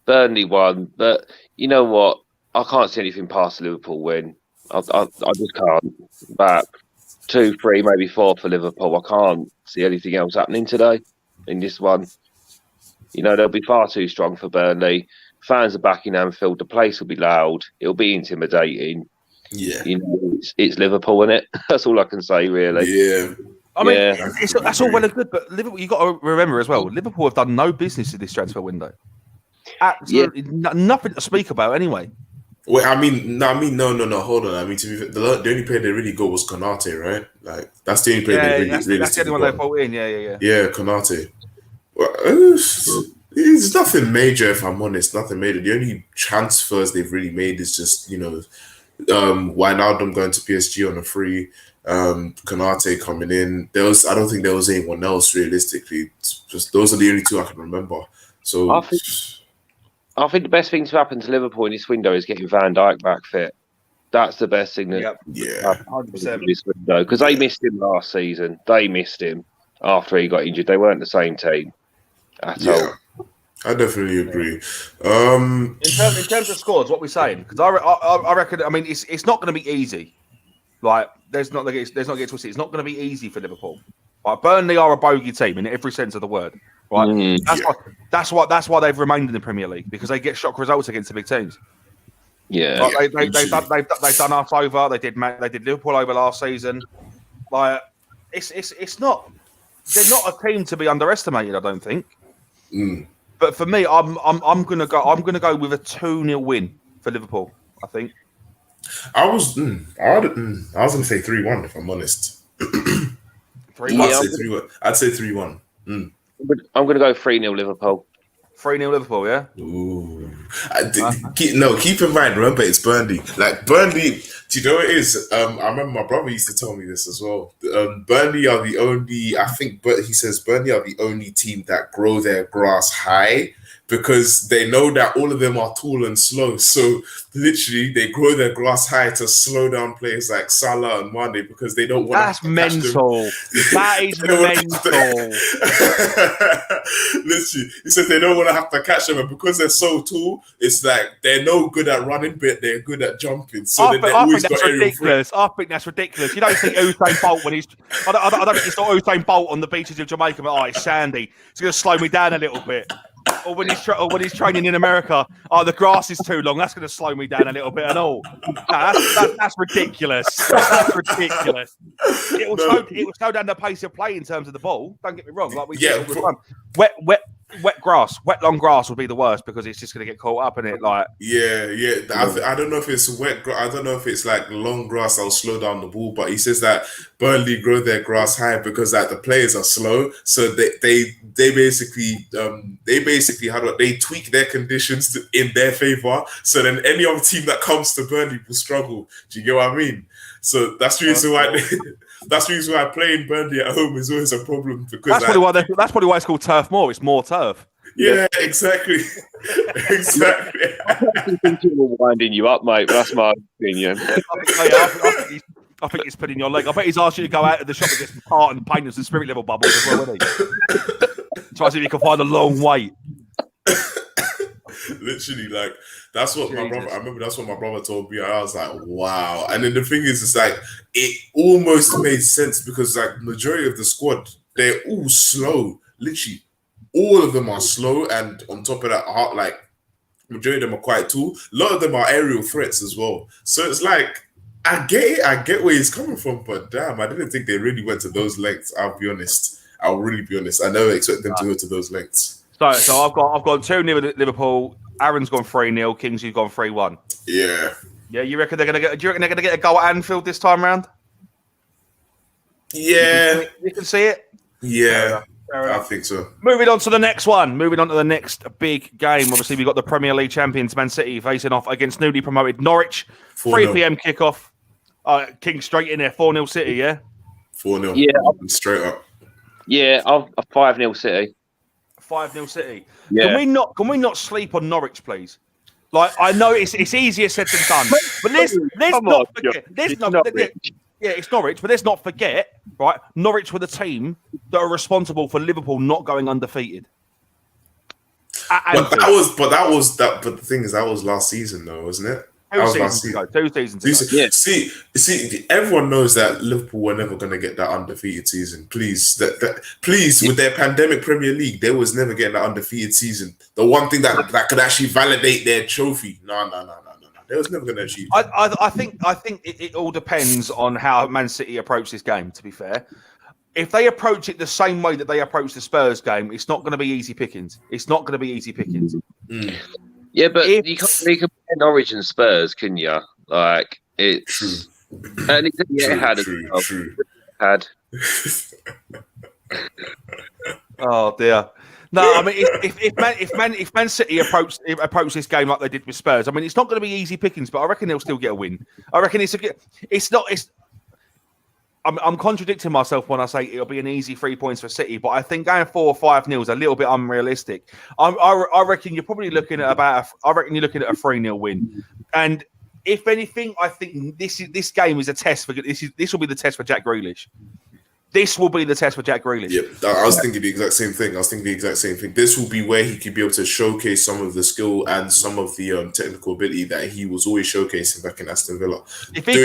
Burnley won, but you know what? I can't see anything past the Liverpool win. I just can't. But 2, 3, maybe 4 for Liverpool. I can't see anything else happening today in this one. They'll be far too strong for Burnley. Fans are back in Anfield. The place will be loud. It'll be intimidating. Yeah. You know, it's Liverpool, isn't it? That's all I can say, really. Yeah. I mean, Yeah. that's all well and good, but Liverpool, you got to remember as well, Liverpool have done no business in this transfer window. Absolutely nothing to speak about anyway. Wait, no. Hold on. I mean, to be fair, the only player they really got was Konate, right? Like that's the only player they really that's the only one they got. brought in. Yeah. Yeah, Konate. Well, it's nothing major, if I'm honest. Nothing major. The only transfers they've really made is just Wijnaldum going to PSG on a free. Konate coming in. I don't think there was anyone else realistically. It's just those are the only two I can remember. So I think the best thing to happen to Liverpool in this window is getting Van Dijk back fit. That's the best thing that 100%. this window, because they missed him last season. They missed him after he got injured. They weren't the same team at all. I definitely agree. In terms of scores, what we're saying, because I reckon. I mean, it's not going to be easy. Like, there's not get twisted. It's not going to be easy for Liverpool. Like, Burnley are a bogey team in every sense of the word. Right? That's why they've remained in the Premier League, because they get shock results against the big teams. Yeah, like, they've done us over. They did Liverpool over last season. Like, it's not. They're not a team to be underestimated, I don't think. But for me, I'm gonna go with a 2-0 win for Liverpool. I think. I was gonna say 3-1 if I'm honest. 3-1. I'd say 3-1. I'm gonna go 3-0 Liverpool. 3-0 Liverpool, yeah. Ooh. Keep in mind. Remember, it's Burnley. Like Burnley. Do you know what it is? I remember my brother used to tell me this as well. Burnley are the only. I think, but he says Burnley are the only team that grow their grass high, because they know that all of them are tall and slow. So literally, they grow their grass high to slow down players like Salah and Mane, because they don't want. That's mental. That is mental. Literally, he says they don't want to have to catch them, and because they're so tall, it's like they're no good at running, but they're good at jumping. So I think that's ridiculous. I think that's ridiculous. You don't think Usain Bolt when he's? I don't think it's not Usain Bolt on the beaches of Jamaica, but it's sandy. It's going to slow me down a little bit. Or when he's training in America, the grass is too long. That's going to slow me down a little bit and all. That's ridiculous. That's ridiculous. It will slow down the pace of play in terms of the ball. Don't get me wrong. Like we wet grass, wet long grass would be the worst, because it's just going to get caught up in it. Like I don't know if it's wet. I don't know if it's like long grass that'll slow down the ball. But he says that Burnley grow their grass high because like the players are slow, so they basically they tweak their conditions in their favor. So then any other team that comes to Burnley will struggle. Do you get what I mean? So that's the reason why. That's the reason why playing Burnley at home is always a problem, because that's probably why it's called Turf Moor. It's more turf. Yeah, exactly. Exactly. I think it will winding you up, mate. That's my opinion. I think he's putting your leg. I bet he's asked you to go out of the shop and get some heart and paint and some spirit level bubbles as well, wouldn't he? Try to see if you can find a long wait. Literally, like that's what my brother. I remember that's what my brother told me. I was like, wow. And then the thing is, it's like it almost made sense, because like majority of the squad, they're all slow. Literally, all of them are slow, and on top of that, like majority of them are quite tall. A lot of them are aerial threats as well. So it's like I get it. I get where he's coming from, but damn, I didn't think they really went to those lengths. I'll be honest. I'll really be honest. I never expect them to go to those lengths. So I've gone 2-0 Liverpool. Aaron's gone 3-0. Kingsley's gone 3-1. Yeah. Yeah, you reckon they're gonna get? Do you reckon they're gonna get a goal at Anfield this time round? Yeah. You can see it. Yeah. I think so. Moving on to the next one. Moving on to the next big game. Obviously, we've got the Premier League champions Man City facing off against newly promoted Norwich. 3 p.m. kickoff. King straight in there. 4-0 City. Yeah. 4-0. Yeah. Straight up. Yeah, a 5-0 City. 5-0 City. Yeah. Can we not sleep on Norwich, please? Like, I know it's easier said than done, but let's not forget. Yeah, it's Norwich, but let's not forget, right? Norwich were the team that are responsible for Liverpool not going undefeated. But the thing is, that was last season, though, wasn't it? That was last season. 2 seasons ago. Yeah. See, everyone knows that Liverpool were never going to get that undefeated season. Please, please, with their pandemic Premier League, they was never getting that undefeated season. The one thing that could actually validate their trophy. No. They was never going to achieve. I think it all depends on how Man City approach this game. To be fair, if they approach it the same way that they approach the Spurs game, it's not going to be easy pickings. Yeah, but you can't really compare Norwich and Spurs, can you? Like, it's... True. And it's True. Had. Oh dear. No, I mean, if Man City approach this game like they did with Spurs, I mean, it's not going to be easy pickings, but I reckon they'll still get a win. I reckon I'm contradicting myself when I say it'll be an easy 3 points for City, but I think going 4 or 5-0 is a little bit unrealistic. I reckon you're probably looking at a 3-0 win, and if anything, I think this game is a test for this will be the test for Jack Grealish. This will be the test for Jack Grealish. Yeah, I was thinking the exact same thing. This will be where he could be able to showcase some of the skill and some of the technical ability that he was always showcasing back in Aston Villa. If he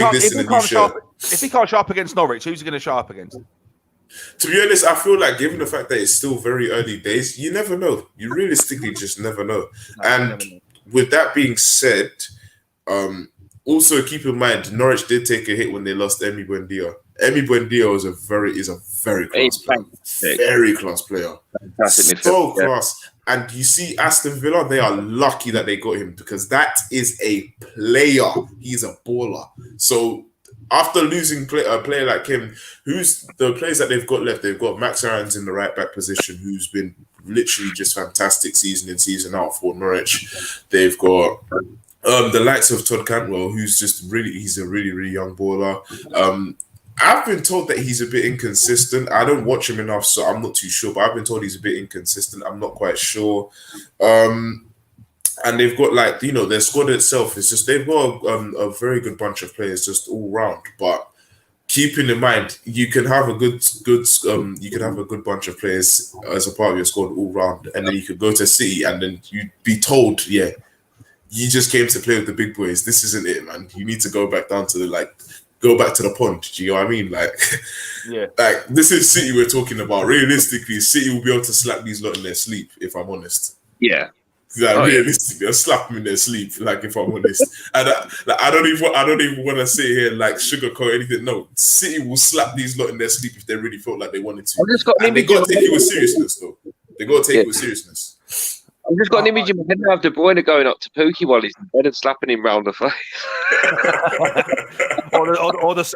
can't show up against Norwich, who's he going to show up against? To be honest, I feel like given the fact that it's still very early days, you never know. You realistically just never know. With that being said, also keep in mind Norwich did take a hit when they lost Emi Buendia. Emi Buendia is a very class player. Very class player. Fantastic So class. And you see Aston Villa, they are lucky that they got him because that is a player. He's a baller. So after losing a player like him, who's the players that they've got left? They've got Max Aarons in the right back position, who's been literally just fantastic season in, season out for Norwich. They've got the likes of Todd Cantwell, who's he's a really young baller. I've been told that he's a bit inconsistent. I don't watch him enough, so I'm not too sure. But I've been told he's a bit inconsistent. I'm not quite sure. And they've got their squad itself is just they've got a very good bunch of players just all round. But keeping in mind, you can have a good bunch of players as a part of your squad all round, and then you could go to City and then you'd be told, yeah, you just came to play with the big boys. This isn't it, man. You need to go back down to the pond. Do you know what I mean? Yeah. This is City we're talking about. Realistically, City will be able to slap these lot in their sleep, if I'm honest. Yeah. Realistically, they'll slap them in their sleep, if I'm honest. And I don't even want to sit here and sugarcoat anything. No, City will slap these lot in their sleep if they really felt like they wanted to. And they got to take it with seriousness, though. They got to take it with seriousness. I've just got an image in my head now of De Bruyne going up to Pookie while he's in bed and slapping him round the face.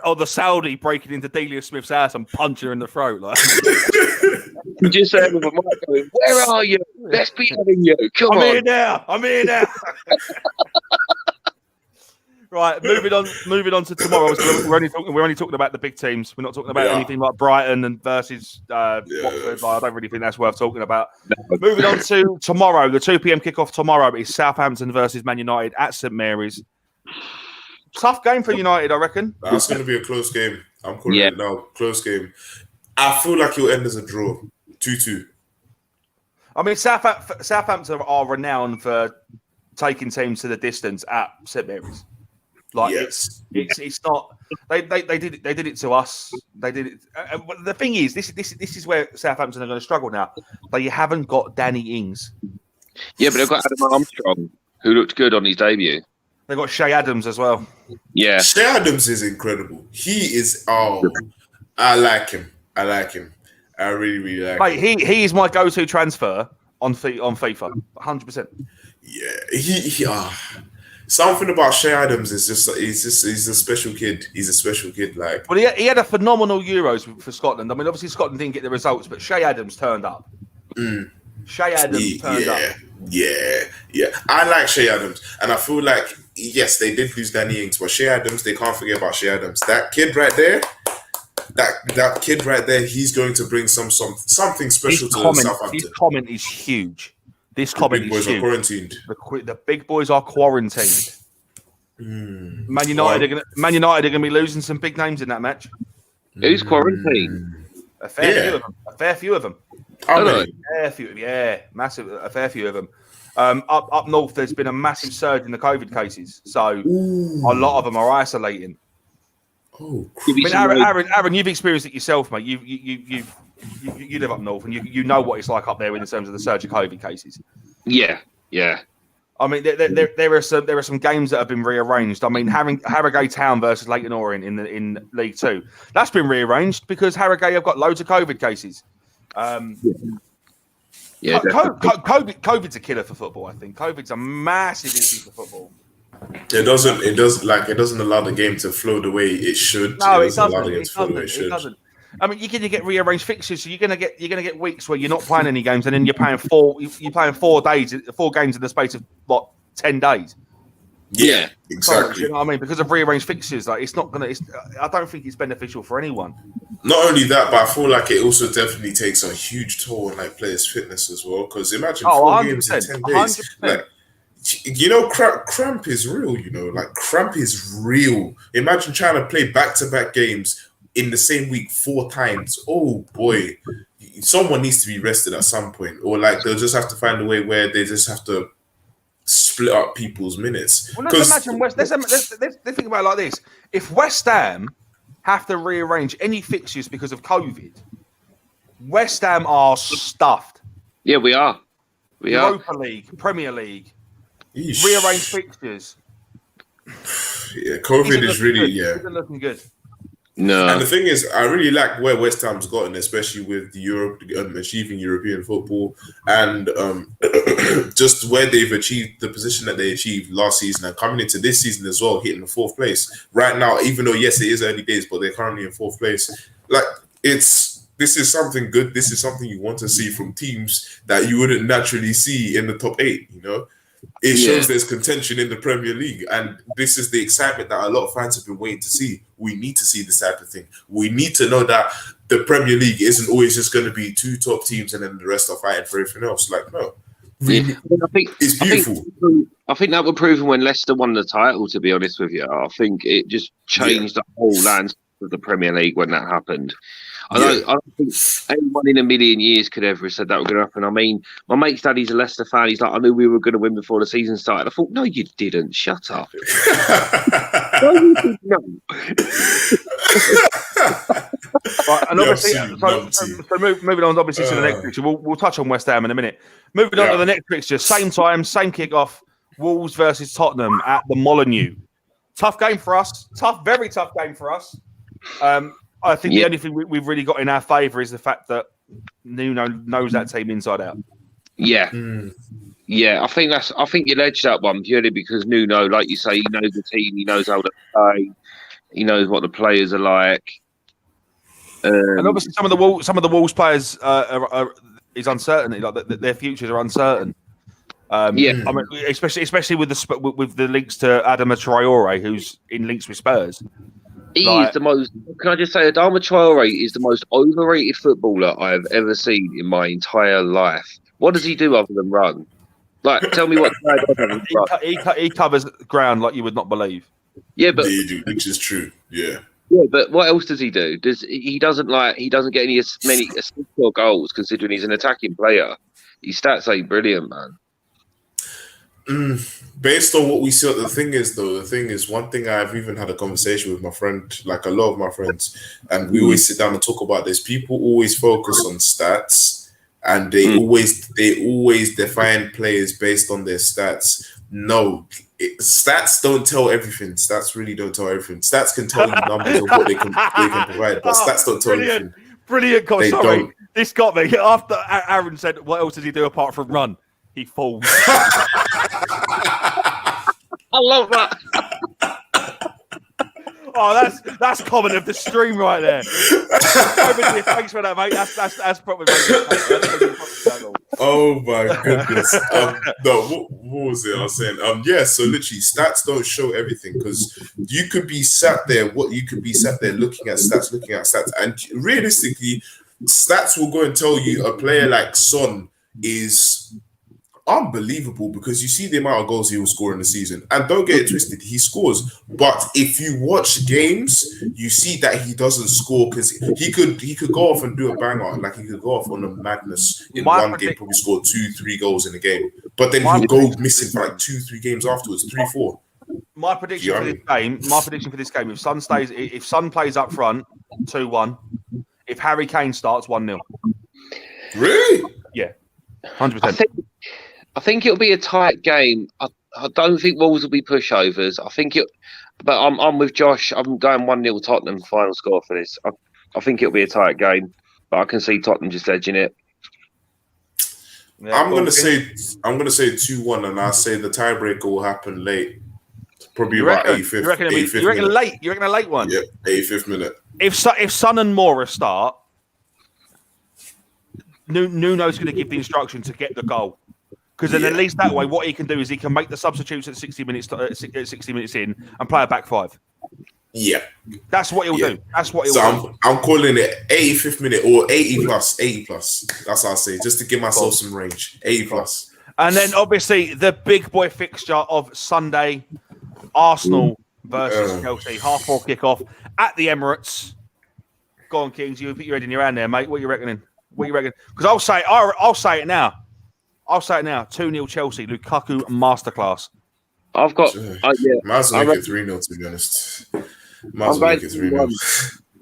or the Saudi breaking into Delia Smith's house and punching her in the throat. You just heard with a mic going, "Where are you? Let's be having you. Come on. I'm here now. Right, moving on to tomorrow. We're only talking about the big teams. We're not talking about anything like Brighton and versus Watford. I don't really think that's worth talking about. No. Moving on to tomorrow, the 2 p.m. kickoff tomorrow is Southampton versus Man United at St Mary's. Tough game for United, I reckon. That's going to be a close game. I'm calling it now. Close game. I feel like it'll end as a draw, 2-2. I mean, Southampton are renowned for taking teams to the distance at St Mary's. It's not. They did it to us. They did it. The thing is, this is where Southampton are going to struggle now. They haven't got Danny Ings. Yeah, but they've got Adam Armstrong, who looked good on his debut. They've got Shea Adams as well. Yeah, Shea Adams is incredible. He is. I like him. I really like him. He is my go-to transfer on FIFA. 100%. Yeah, something about Shea Adams is he's a special kid. He's a special kid. Well, he had a phenomenal Euros for Scotland. I mean, obviously Scotland didn't get the results, but Shea Adams turned up. Shea Adams turned up. Yeah. I like Shea Adams, and I feel like yes, they did lose Danny Ings, but Shea Adams, they can't forget about Shea Adams. That kid right there. That kid right there, he's going to bring something special to Southampton. His comment is huge. This comment the big boys are quarantined. The big boys are quarantined. Man United are going to be losing some big names in that match. Who's quarantined? A fair few of them. A fair few of them. Massive. A fair few of them. Up north, there's been a massive surge in the COVID cases, so a lot of them are isolating. Oh, I mean, Aaron, you've experienced it yourself, mate. You live up north, and you know what it's like up there in terms of the surge of COVID cases. Yeah. I mean, there are some games that have been rearranged. I mean, having Harrogate Town versus Leyton Orient in League Two, that's been rearranged because Harrogate have got loads of COVID cases. COVID's a killer for football. I think COVID's a massive issue for football. It doesn't allow the game to flow the way it should. No, it doesn't. I mean, you're going to get rearranged fixtures, so you're going to get weeks where you're not playing any games, and then you're playing 4 games in the space of 10 days. Yeah, exactly. So, you know what I mean? Because of rearranged fixtures, like I don't think it's beneficial for anyone. Not only that, but I feel like it also definitely takes a huge toll on like players' fitness as well. Because imagine 4 games in 10 days. 100%. Like, you know, cramp is real. You know, like cramp is real. Imagine trying to play back-to-back games in the same week 4 times. Oh boy, someone needs to be rested at some point, or like they'll just have to find a way where they just have to split up people's minutes. Well, let's imagine let's think about it like this: if West Ham have to rearrange any fixtures because of COVID, West Ham are stuffed. Yeah, we are. Europa League, Premier League, rearranged fixtures. Yeah, COVID is really isn't looking good. No. And the thing is, I really like where West Ham's gotten, especially with Europe achieving European football, and just where they've achieved the position that they achieved last season and coming into this season as well, hitting the 4th place right now. Even though yes, it is early days, but they're currently in 4th place. Like this is something good. This is something you want to see from teams that you wouldn't naturally see in the top 8. You know. It shows there's contention in the Premier League, and this is the excitement that a lot of fans have been waiting to see. We need to see this type of thing. We need to know that the Premier League isn't always just going to be 2 top teams and then the rest are fighting for everything else. Like, no. It's beautiful. I think that was proven when Leicester won the title, to be honest with you. I think it just changed the whole landscape of the Premier League when that happened. I don't think anyone in a million years could ever have said that was going to happen. I mean, my mate's daddy's a Leicester fan. He's like, I knew we were going to win before the season started. I thought, no, you didn't. Shut up. No, you didn't. No. Right, and obviously, so moving on, obviously, to the next fixture. We'll touch on West Ham in a minute. Moving on to the next fixture, same time, same kickoff. Wolves versus Tottenham at the Molineux. Tough game for us. Very tough game for us. I think the only thing we've really got in our favour is the fact that Nuno knows that team inside out. Yeah. Yeah, I think you'll edge that one purely because Nuno, like you say, he knows the team, he knows how to play, he knows what the players are like. And obviously some of the Wolves players is uncertainty, like their futures are uncertain. I mean, especially with the links to Adama Traore, who's in links with Spurs. He is the most. Can I just say, Adama Traore is the most overrated footballer I have ever seen in my entire life. What does he do other than run? Like, tell me what he covers ground like you would not believe. Yeah, but which is true. Yeah. Yeah, but what else does he do? He doesn't get many assists or goals, considering he's an attacking player. His stats ain't brilliant, man. Based on what we see, the thing is, one thing I've even had a conversation with my friend, like a lot of my friends, and we always sit down and talk about this. People always focus on stats, and they always define players based on their stats. No, stats don't tell everything. Stats really don't tell everything. Stats can tell you numbers of what they can provide, but stats don't tell everything. Brilliant. Sorry, this got me. After Aaron said, "What else does he do apart from run?" He falls. I love that. Oh, that's comment of the stream right there. Thanks for that, mate. That's probably. Oh my goodness. No, what was it I was saying? So literally, stats don't show everything because you could be sat there looking at stats, and realistically, stats will go and tell you a player like Son is unbelievable because you see the amount of goals he will score in the season, and don't get it twisted, he scores. But if you watch games, you see that he doesn't score because he could go off and do a banger, like he could go off on a madness in one game, probably score 2-3 goals in a game. but then he'll go missing for like 2-3 games afterwards, 3-4. My prediction for this game, if Son plays up front, 2-1. If Harry Kane starts, 1-0. Really? Yeah, 100%. I think it'll be a tight game. I don't think Wolves will be pushovers. But I'm with Josh. I'm going 1-0 Tottenham final score for this. I think it'll be a tight game, but I can see Tottenham just edging it. Yeah, I'm gonna say 2-1, and I say the tiebreaker will happen late. Probably about 85th. You reckon late? You reckon a late one? Yeah, 85th minute. If Son and Mora start, Nuno's going to give the instruction to get the goal. Because then at least that way, what he can do is he can make the substitutes at 60 minutes in and play a back five. Yeah, that's what he'll do. That's what he'll do. I'm calling it 85th minute or 80 plus. 80 plus. That's what I say, just to give myself some range. 80 plus. And then obviously the big boy fixture of Sunday, Arsenal versus Chelsea, 4:30 kickoff at the Emirates. Go on, Kings. You put your head in your hand there, mate. What are you reckoning? Because I'll say it now. 2-0 Chelsea. Lukaku masterclass. I've got. Might as well make it 3-0, to be honest. Might as well make it 3-0.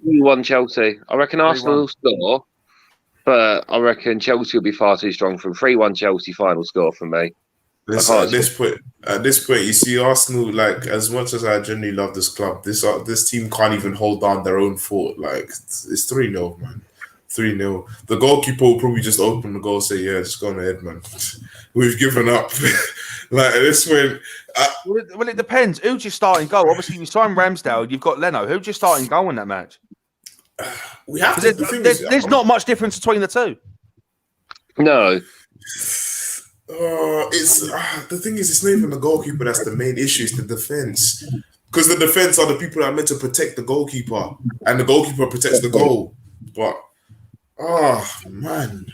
3-1 Chelsea. I reckon Arsenal will score, but I reckon Chelsea will be far too strong from 3-1 Chelsea final score for me. At this point, you see Arsenal, like, as much as I genuinely love this club, this team can't even hold down their own fort. Like, it's 3-0, man. 3-0. The goalkeeper will probably just open the goal and say, yeah, just go on ahead, man. We've given up. Like, this point... Well, it depends. Who's your starting goal? Obviously, you signed Ramsdale, you've got Leno. Who's your starting goal in that match? We have to... There's not much difference between the two. No. The thing is, it's not even the goalkeeper that's the main issue. It's the defense, because the defense are the people that are meant to protect the goalkeeper, and the goalkeeper protects the goal. But man,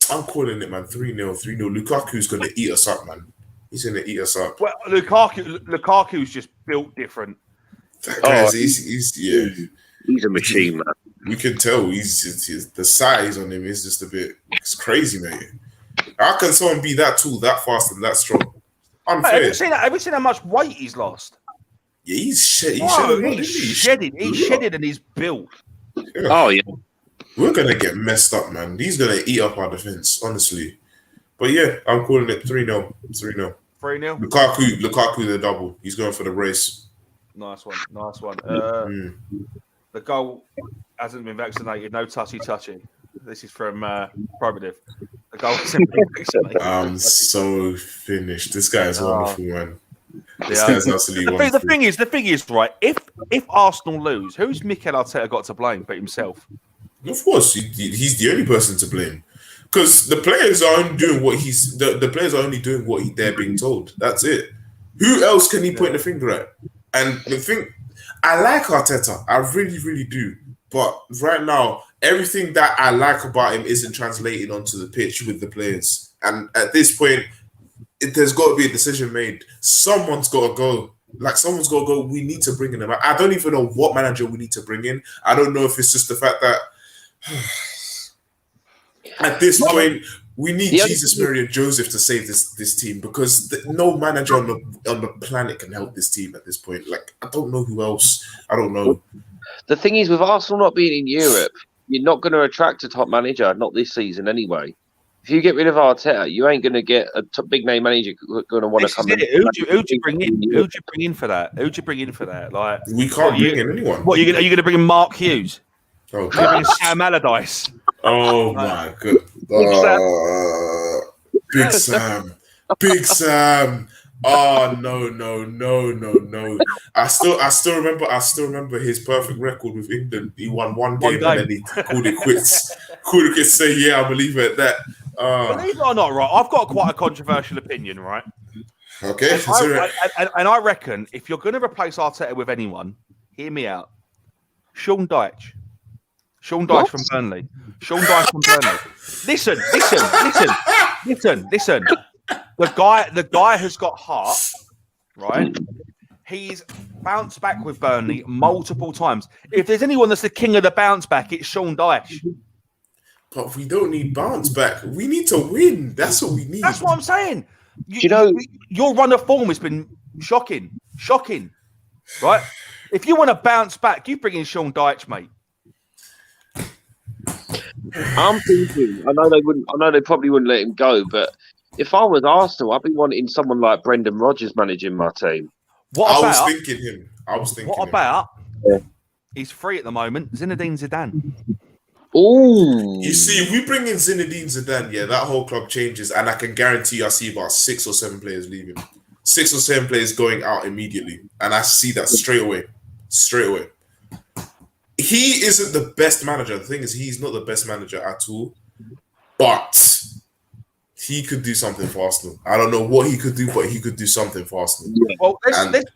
I'm calling it, man. 3-0. Lukaku's gonna eat us up, man. He's gonna eat us up. Well, Lukaku's just built different. That guy's he's a machine, man. We can tell he's the size on him is just a bit. It's crazy, mate. How can someone be that tall, that fast, and that strong? Unfair. Have you seen how much weight he's lost? Yeah, he's shedding, and he's built. Yeah. Oh, yeah. We're going to get messed up, man. He's going to eat up our defense, honestly. But yeah, I'm calling it 3-0. 3-0. 3-0? Lukaku the double. He's going for the race. Nice one. The goal hasn't been vaccinated. No touchy. This is from Probative. The goal hasn't been vaccinated. I'm so finished. This guy is wonderful, man. This guy's absolutely wonderful. The thing is, right, if Arsenal lose, who's Mikel Arteta got to blame but himself? Of course, he's the only person to blame, because the players are only doing what the players are only doing what they're being told. That's it. Who else can he point the finger at? And the thing, I like Arteta, I really, really do. But right now, everything that I like about him isn't translating onto the pitch with the players. And at this point, there's got to be a decision made. Someone's got to go. Someone's got to go. We need to bring in him. I don't even know what manager we need to bring in. I don't know if it's just the fact that at this point, we need Jesus, Mary, and Joseph to save this team, because no manager on the planet can help this team at this point. Like, I don't know who else. I don't know. The thing is, with Arsenal not being in Europe, you're not going to attract a top manager, not this season anyway. If you get rid of Arteta, you ain't going to get a big name manager going to want to come in. Who'd you bring in? Who'd you bring in for that? Like, we can't bring in anyone. What, are you going to bring in Mark Hughes? Oh, you're bring Sam Allardyce. Oh my god! Big Sam. Oh no! I still remember his perfect record with England. He won one game and then he called it quits. Say, yeah, I believe it. That. Believe it or not, right? I've got quite a controversial opinion, right? Okay. And I reckon if you're going to replace Arteta with anyone, hear me out. Sean Dyche from Burnley. Listen. The guy has got heart, right? He's bounced back with Burnley multiple times. If there's anyone that's the king of the bounce back, it's Sean Dyche. But we don't need bounce back. We need to win. That's what we need. That's what I'm saying. Your run of form has been shocking, right? If you want to bounce back, you bring in Sean Dyche, mate. I'm thinking. I know they probably wouldn't let him go, but if I was Arsenal, I'd be wanting someone like Brendan Rodgers managing my team. I was thinking him. What about? He's free at the moment. Zinedine Zidane. Oh, You see, if we bring in Zinedine Zidane, that whole club changes, and I can guarantee you I see about 6 or 7 players leaving, 6 or 7 players going out immediately, and I see that straight away. He isn't the best manager. The thing is, he's not the best manager at all, but he could do something for Arsenal. I don't know what he could do, but he could do something for Arsenal. Well,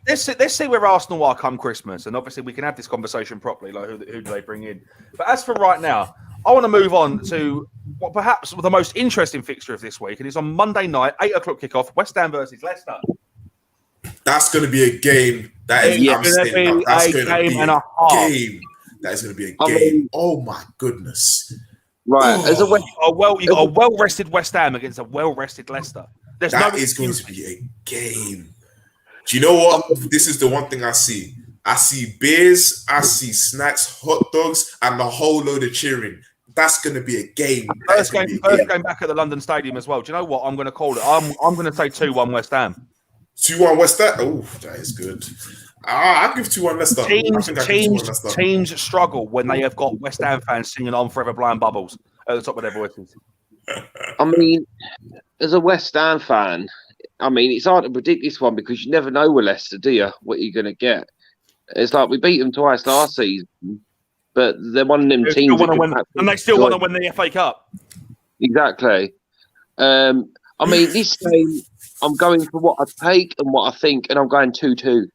let's see where Arsenal are come Christmas, and obviously we can have this conversation properly. Like, who do they bring in? But as for right now, I want to move on to what perhaps the most interesting fixture of this week, and it's on Monday night, 8:00 kickoff, West Ham versus Leicester. That's going to be a game. That's going to be a game. That's going to be a game. Oh my goodness! Right, as you got a well-rested West Ham against a well-rested Leicester. That is going to be a game. Do you know what? This is the one thing I see. I see beers, I see snacks, hot dogs, and a whole load of cheering. That's going to be a game. First game back at the London Stadium as well. Do you know what? I'm going to call it. I'm going to say 2-1 West Ham. 2-1 West Ham? Oh, that is good. I'll give 2-1 Leicester. Teams struggle when they have got West Ham fans singing "I'm Forever Blowing Bubbles" at the top of their voices. I mean, as a West Ham fan, I mean, it's hard to predict this one because you never know with Leicester, do you? What you're going to get. It's like we beat them twice last season, but they're one of them teams. And they still want to win the FA Cup. Exactly. I mean, this game, I'm going for what I take and what I think, and I'm going 2-2.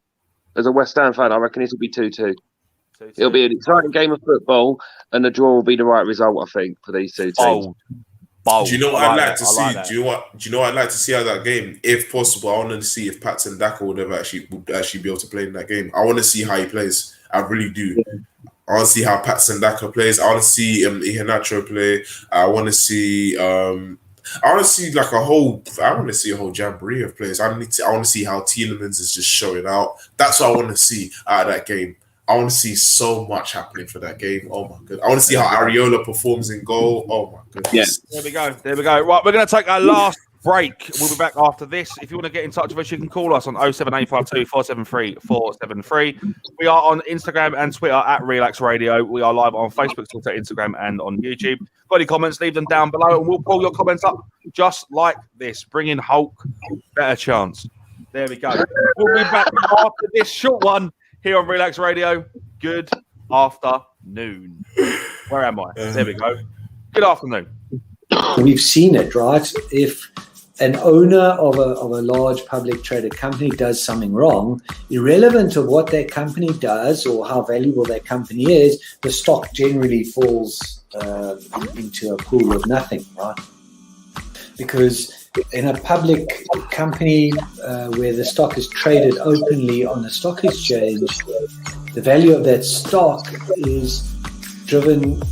As a West Ham fan, I reckon it'll be 2-2. It'll be an exciting game of football, and the draw will be the right result, I think, for these two teams. Bold. Do you know what I'd like to see? Do you know what I'd like to see out of that game? If possible, I want to see if Patson Daka would actually be able to play in that game. I want to see how he plays. I really do. I want to see how Patson Daka plays. I want to see Iheanacho play. I want to see like a whole jamboree of players. I want to see how Tielemans is just showing out. That's what I want to see out of that game. I want to see so much happening for that game. Oh my god! I want to see how Areola performs in goal. Oh my goodness! Yes. There we go. Right, we're going to take our last break. We'll be back after this. If you want to get in touch with us, you can call us on 07852 473 473. We are on Instagram and Twitter at Relaks Radio. We are live on Facebook, Twitter, Instagram, and on YouTube. Got any comments? Leave them down below, and we'll pull your comments up just like this. Bring in Hulk, better chance. There we go. We'll be back after this short one here on Relaks Radio. Good afternoon. Where am I? There we go. Good afternoon. We've seen it, right? If an owner of a large public traded company does something wrong, irrelevant of what that company does or how valuable that company is, the stock generally falls into a pool of nothing, right? Because in a public company where the stock is traded openly on the stock exchange, the value of that stock is driven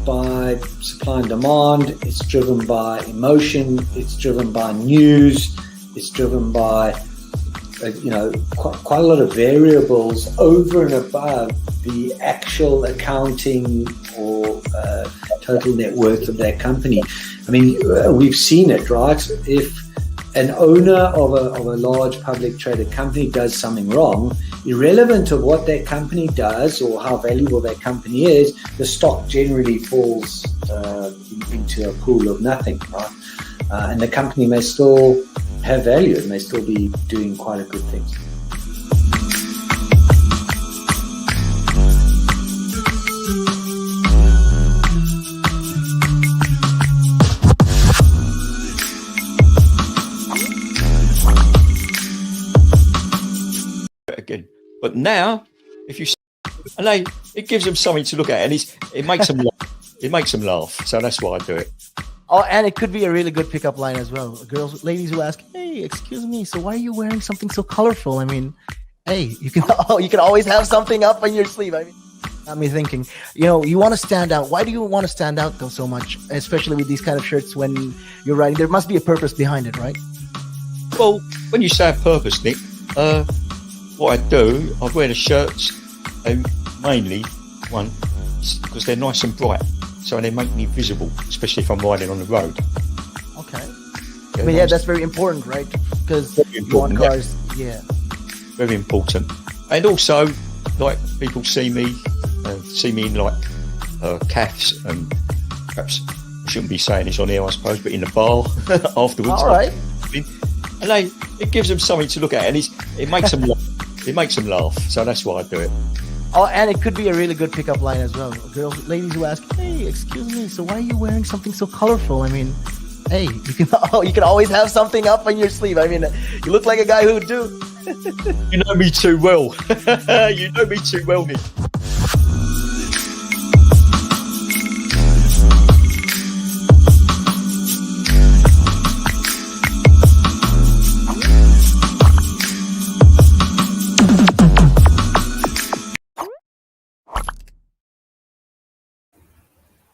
by supply and demand, it's driven by emotion, it's driven by news, it's driven by quite a lot of variables over and above the actual accounting or total net worth of that company. I mean, we've seen it, right? If an owner of a large public traded company does something wrong, irrelevant of what that company does or how valuable that company is, the stock generally falls into a pool of nothing, right? And the company may still have value and may still be doing quite a good things. Again, but now, if you and it gives them something to look at, and it makes them laugh. It makes them laugh. So that's why I do it. Oh, and it could be a really good pickup line as well. Ladies who ask, "Hey, excuse me, so why are you wearing something so colorful?" I mean, hey, you can always have something up on your sleeve. I mean, got me thinking. You want to stand out. Why do you want to stand out though so much, especially with these kind of shirts when you're riding? There must be a purpose behind it, right? Well, when you say a purpose, Nick, what I do, I wear the shirts, and mainly one because they're nice and bright, so they make me visible, especially if I'm riding on the road. Okay. Yeah, I mean, yeah, that's very important, right? Because you want cars, yeah. Very important. And also, like, people see me in like calves, and perhaps I shouldn't be saying this on here, I suppose, but in the bar afterwards. All right. And it gives them something to look at, and it makes them laugh. It makes them laugh. So that's why I do it. Oh, and it could be a really good pickup line as well. Girls, ladies who ask, "Hey, excuse me, so why are you wearing something so colorful?" I mean, hey, you can always have something up on your sleeve. I mean, you look like a guy who would do. You know me too well. You know me too well, Nick.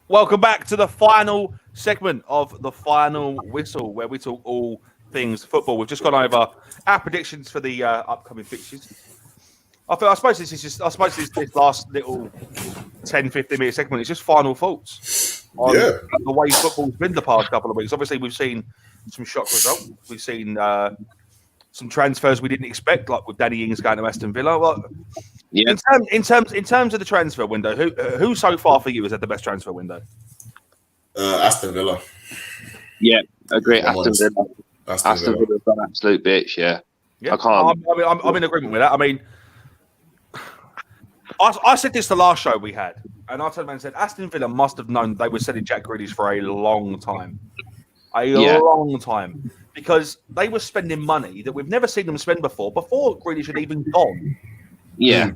Welcome back to the final segment of the Final Whistle, where we talk all things football. We've just gone over our predictions for the upcoming fixtures. I suppose this last little 10-15 minute segment is just final thoughts on the way football's been the past couple of weeks. Obviously, we've seen some shock results. We've seen some transfers we didn't expect, like with Danny Ings going to Aston Villa. Well, yeah. In terms of the transfer window, who so far for you has had the best transfer window? Aston Villa. Yeah, agree. Aston Villa. Aston Villa's an absolute bitch. Yeah. I can't. I'm in agreement with that. I mean, I said this the last show we had, and I turned around and said Aston Villa must have known they were selling Jack Grealish for a long time. Long time. Because they were spending money that we've never seen them spend before Grealish had even gone. Yeah.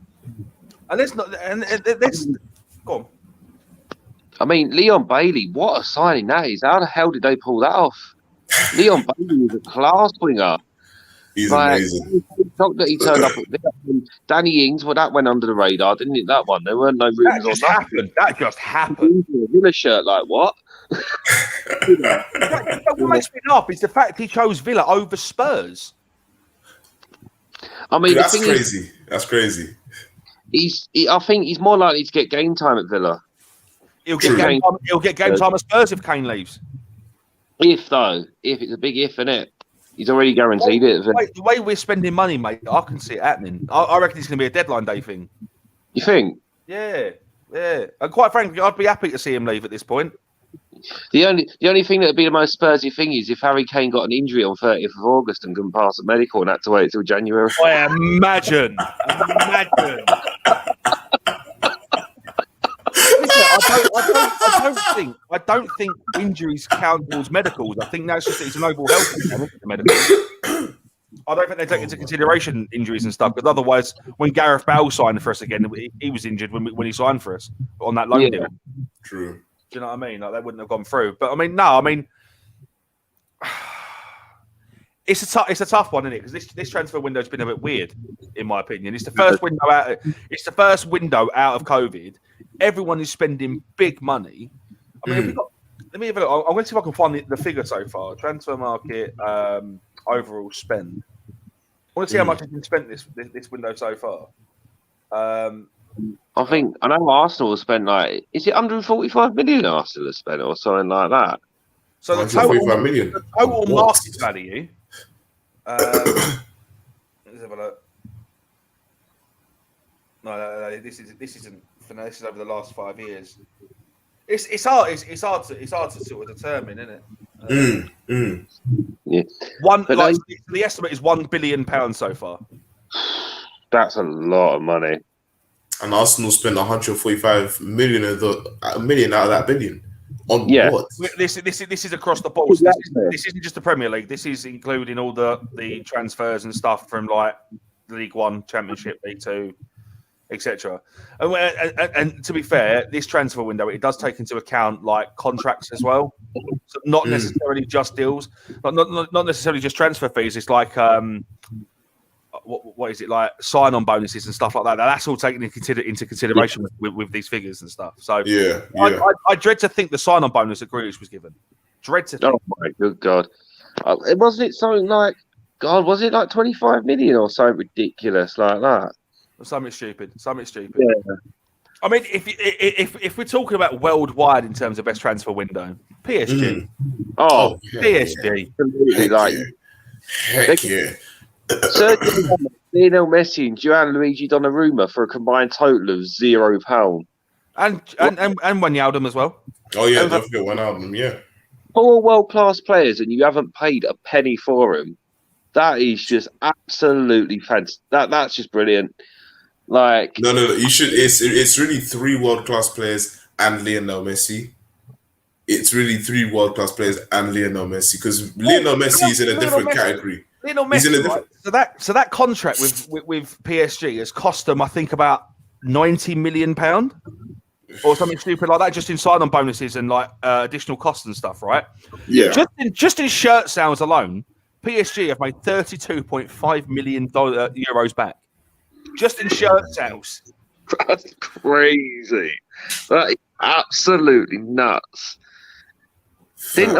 And let's not. And let's go on. I mean, Leon Bailey, what a signing that is. How the hell did they pull that off? Leon Bailey is a class winger. He's amazing. Shocked that he turned up at Villa. Danny Ings, well, that went under the radar, didn't it? That one. There weren't no rumours on that. That just happened. Villa shirt, like what? What makes me laugh is the fact he chose Villa over Spurs. I mean, that's crazy. That's crazy. I think he's more likely to get game time at Villa. He'll get game time at Spurs if Kane leaves. If it's a big if, innit? He's already guaranteed it. The way we're spending money, mate, I can see it happening. I reckon it's going to be a deadline day thing. You think? Yeah. And quite frankly, I'd be happy to see him leave at this point. The only thing that would be the most Spursy thing is if Harry Kane got an injury on 30th of August and couldn't pass a medical and had to wait till January. Imagine. I don't think injuries count towards medicals. I think that's just it's an overall health medical. I don't think they take into consideration injuries and stuff, because otherwise, when Gareth Bale signed for us again, he was injured when he signed for us on that loan deal. True. Do you know what I mean? Like, that wouldn't have gone through. But I mean, no, it's a tough one, isn't it? Because this transfer window has been a bit weird, in my opinion. It's the first window out. It's the first window out of COVID. Everyone is spending big money. I mean, let me have a look. I'm going to see if I can find the figure so far. Transfer market overall spend. I want to see how much has been spent this window so far. I know Arsenal has spent is it 145 million Arsenal has spent or something like that? So the total market value. Let's have a look. No, this isn't. This is over the last 5 years. It's hard to sort of determine, isn't it? Yeah. The estimate is £1 billion so far. That's a lot of money. And Arsenal spent 145 million out of that billion. On what? This is across the board. This isn't just the Premier League. This is including all the transfers and stuff from like League One, Championship, League Two, etc. And to be fair, this transfer window, it does take into account like contracts as well. So not necessarily just deals, not necessarily just transfer fees. It's like what is it, like sign-on bonuses and stuff like that. That's all taken into consideration with these figures and stuff. So I dread to think the sign-on bonus that Grealish was given. Dread to think. Oh my good God! Wasn't it something like God, was it like 25 million or so ridiculous like that? Something stupid. Something stupid. Yeah. I mean, if we're talking about worldwide in terms of best transfer window, PSG, Oh, PSG. absolutely. Heck Like, yeah. Heck yeah. Sergio Ramos, Lionel Messi, and Gianluigi Donnarumma for a combined total of £0. And Wijnaldum as well. Oh yeah, don't forget one album, yeah. 4 world-class players, and you haven't paid a penny for them. That is just absolutely fantastic. That's just brilliant. Like, No. You should. It's really 3 world-class players and Lionel Messi. It's really 3 world-class players and Lionel Messi because Lionel Messi is in a different category. Lionel He's in Messi, a different. right? So that contract with PSG has cost them, I think, about £90 million or something stupid like that, just in sign-on bonuses and like additional costs and stuff, right? Yeah. Just in shirt sales alone, PSG have made $32.5 million euros back. Just in shirt sales. that's crazy. That is absolutely nuts. Didn't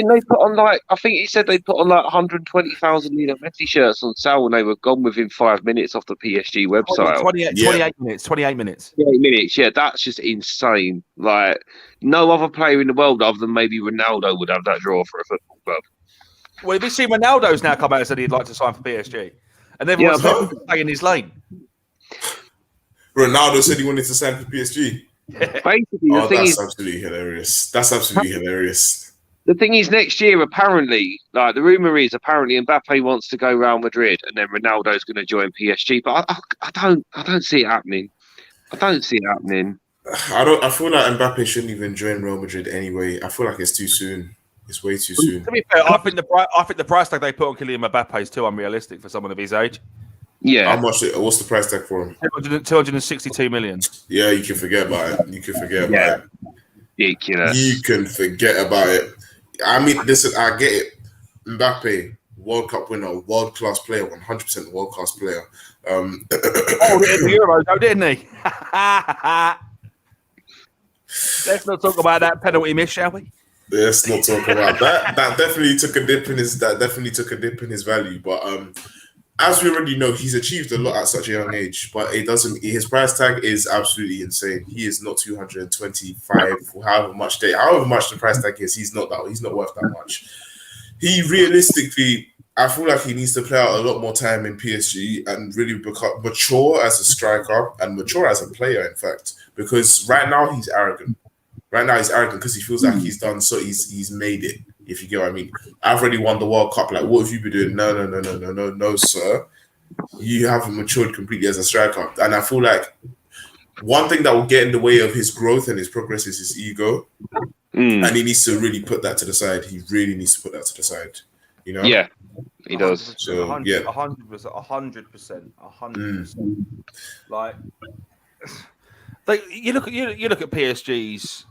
they put on like? I think he said they put on like 120,000 Lionel Messi shirts on sale when they were gone within 5 minutes off the PSG website. 28 minutes. 28 minutes. 28 minutes. Yeah, that's just insane. Like no other player in the world, other than maybe Ronaldo, would have that draw for a football club. Well, have you seen Ronaldo's now come out and said he'd like to sign for PSG, and everyone's staying in his lane. Ronaldo said he wanted to sign for PSG. Basically, That's absolutely hilarious. That's absolutely hilarious. The thing is, next year, apparently, like the rumor is, apparently Mbappe wants to go Real Madrid, and then Ronaldo's going to join PSG. But I don't see it happening. I don't see it happening. I feel like Mbappe shouldn't even join Real Madrid anyway. I feel like it's too soon. It's way too soon. To be fair, I think the price tag they put on Kylian Mbappe is too unrealistic for someone of his age. Yeah. How much? What's the price tag for him? 262 million. Yeah, you can forget about it. You can forget about it. Ridiculous. You can forget about it. I mean, listen, I get it. Mbappe, World Cup winner, world class player, 100% world class player. Oh, the Euros, though, didn't he? Let's not talk about that penalty miss, shall we? Let's not talk about that. That definitely took a dip in his value. But as we already know, he's achieved a lot at such a young age. But it doesn't. His price tag is absolutely insane. He is not 225 for however much the price tag is. He's not worth that much. He realistically, I feel like he needs to play out a lot more time in PSG and really become mature as a striker and mature as a player. In fact, because right now he's arrogant. Right now he's arrogant because he feels like he's done so. He's made it. If you get what I mean, I've already won the World Cup. Like, what have you been doing? No, sir. You haven't matured completely as a striker. And I feel like one thing that will get in the way of his growth and his progress is his ego. And he needs to really put that to the side. He really needs to put that to the side. You know? Yeah, he does. So 100%. Like, you look at PSG's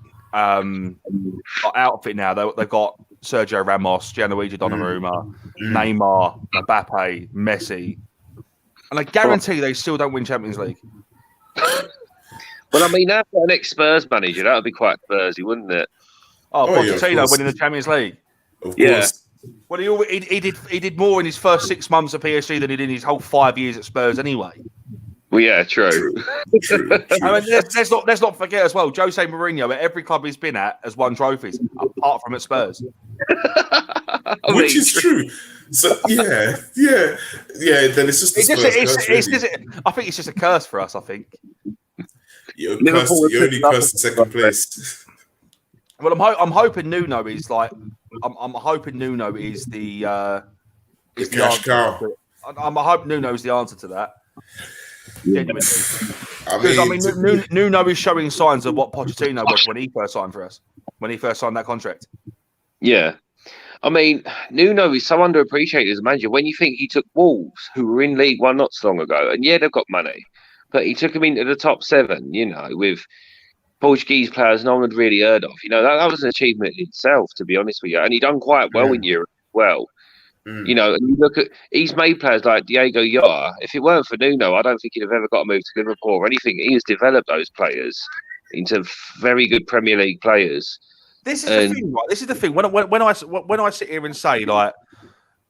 outfit now. They've got Sergio Ramos, Gianluigi Donnarumma, Neymar, Mbappe, Messi, and I guarantee they still don't win Champions League. Well, I mean, that's an ex-Spurs manager. That would be quite Spursy, wouldn't it? Pochettino winning the Champions League. Of course. Well, he did more in his first 6 months at PSG than he did in his whole 5 years at Spurs anyway. Well, yeah, true. I mean, let's not forget as well. Jose Mourinho, at every club he's been at, has won trophies, apart from at Spurs. Which is true. So yeah. Then it's just the Spurs curse, I think it's just a curse for us. I think you're only cursed in second place. Well, I'm hoping Nuno is like. I'm hoping Nuno is the cash cow. I'm hoping Nuno is the answer to that. Genuinely. I mean, Nuno is showing signs of what Pochettino was when he first signed for us, when he first signed that contract. Yeah. I mean, Nuno is so underappreciated as a manager. When you think he took Wolves, who were in League One not so long ago, and yeah, they've got money, but he took them into the top 7, with Portuguese players no one had really heard of. That was an achievement in itself, to be honest with you. And he done quite well in Europe as well. And you look at, he's made players like Diego Yota. If it weren't for Nuno, I don't think he'd have ever got a move to Liverpool or anything. He has developed those players into very good Premier League players. This is the thing, right? This is the thing. When I sit here and say, like,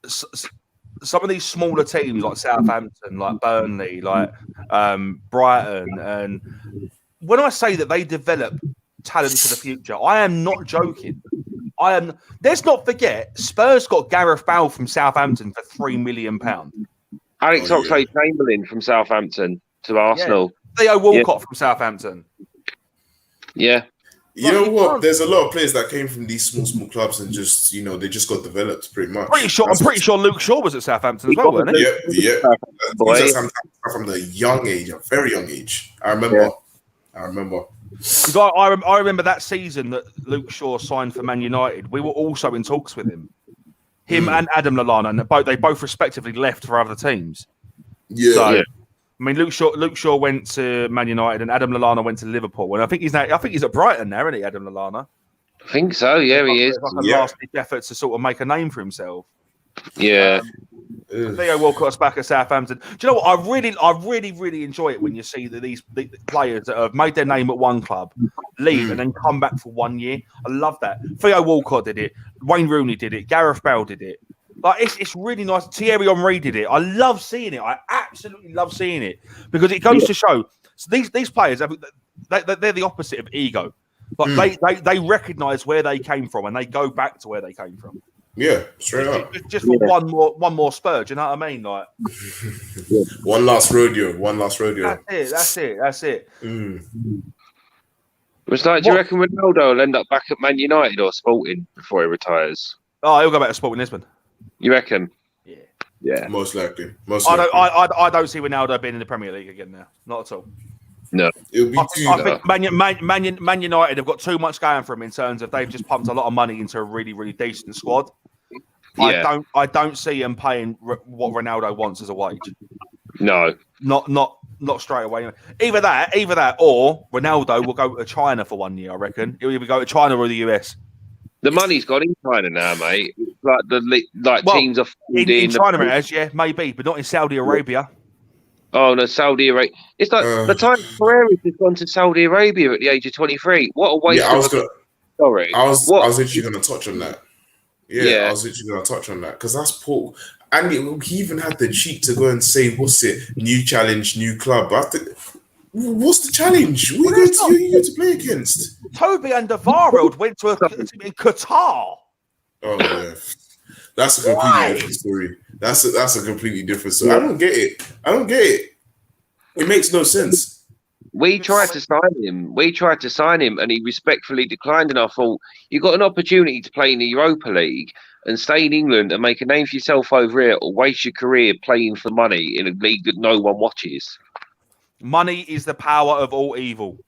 some of these smaller teams like Southampton, like Burnley, like Brighton, and when I say that they develop talent for the future, I am not joking. Let's not forget, Spurs got Gareth Bale from Southampton for £3 million. Alex Oxlade-Chamberlain from Southampton to Arsenal. Theo Walcott from Southampton. Yeah. You know what? There's a lot of players that came from these small clubs and just, they just got developed pretty much. I'm pretty sure Luke Shaw was at Southampton as well, wasn't he? Yeah. He was at Southampton from the young age, a very young age. I remember. Because I remember that season that Luke Shaw signed for Man United. We were also in talks with him. And Adam Lallana, and they both respectively left for other teams. Yeah. So, I mean, Luke Shaw went to Man United, and Adam Lallana went to Liverpool. And I think he's at Brighton now, isn't he, Adam Lallana? I think so. Yeah, he is. Like a last-ditch effort to sort of make a name for himself. Yeah. Theo Walcott's back at Southampton. Do you know what? I really enjoy it when you see these players that have made their name at one club leave and then come back for 1 year. I love that. Theo Walcott did it. Wayne Rooney did it. Gareth Bale did it. Like it's really nice. Thierry Henry did it. I love seeing it. I absolutely love seeing it because it goes to show these players they're the opposite of ego. Like they recognise where they came from and they go back to where they came from. Yeah, straight up. Just for one more spur. Do you know what I mean? Like one last rodeo. That's it. Was like, do you reckon Ronaldo will end up back at Man United or Sporting before he retires? Oh, he'll go back to Sporting Lisbon. You reckon? Yeah. Most likely. I don't see Ronaldo being in the Premier League again now. Not at all. No. It'll be I think Man United have got too much going for them in terms of they've just pumped a lot of money into a really, really decent squad. Yeah. I don't see them paying what Ronaldo wants as a wage. No. Not straight away. Either that, or Ronaldo will go to China for 1 year. I reckon he'll either go to China or the US. The money's gone in China now, mate. Teams are in China. It has, maybe, but not in Saudi Arabia. Oh no, Saudi Arabia! It's like the time Ferreira has gone to Saudi Arabia at the age of 23. What a waste! Yeah, I was literally going to touch on that. I was literally going to touch on that because that's Paul, and he even had the cheek to go and say, "What's it? New challenge, new club." What's the challenge? Who are you going to play against? Toby and Alderweireld went to a team in Qatar. Oh yeah, that's a completely different story. That's a completely different story. I don't get it. It makes no sense. We tried to sign him, and he respectfully declined. And I thought, you got an opportunity to play in the Europa League and stay in England and make a name for yourself over here, or waste your career playing for money in a league that no one watches. Money is the power of all evil.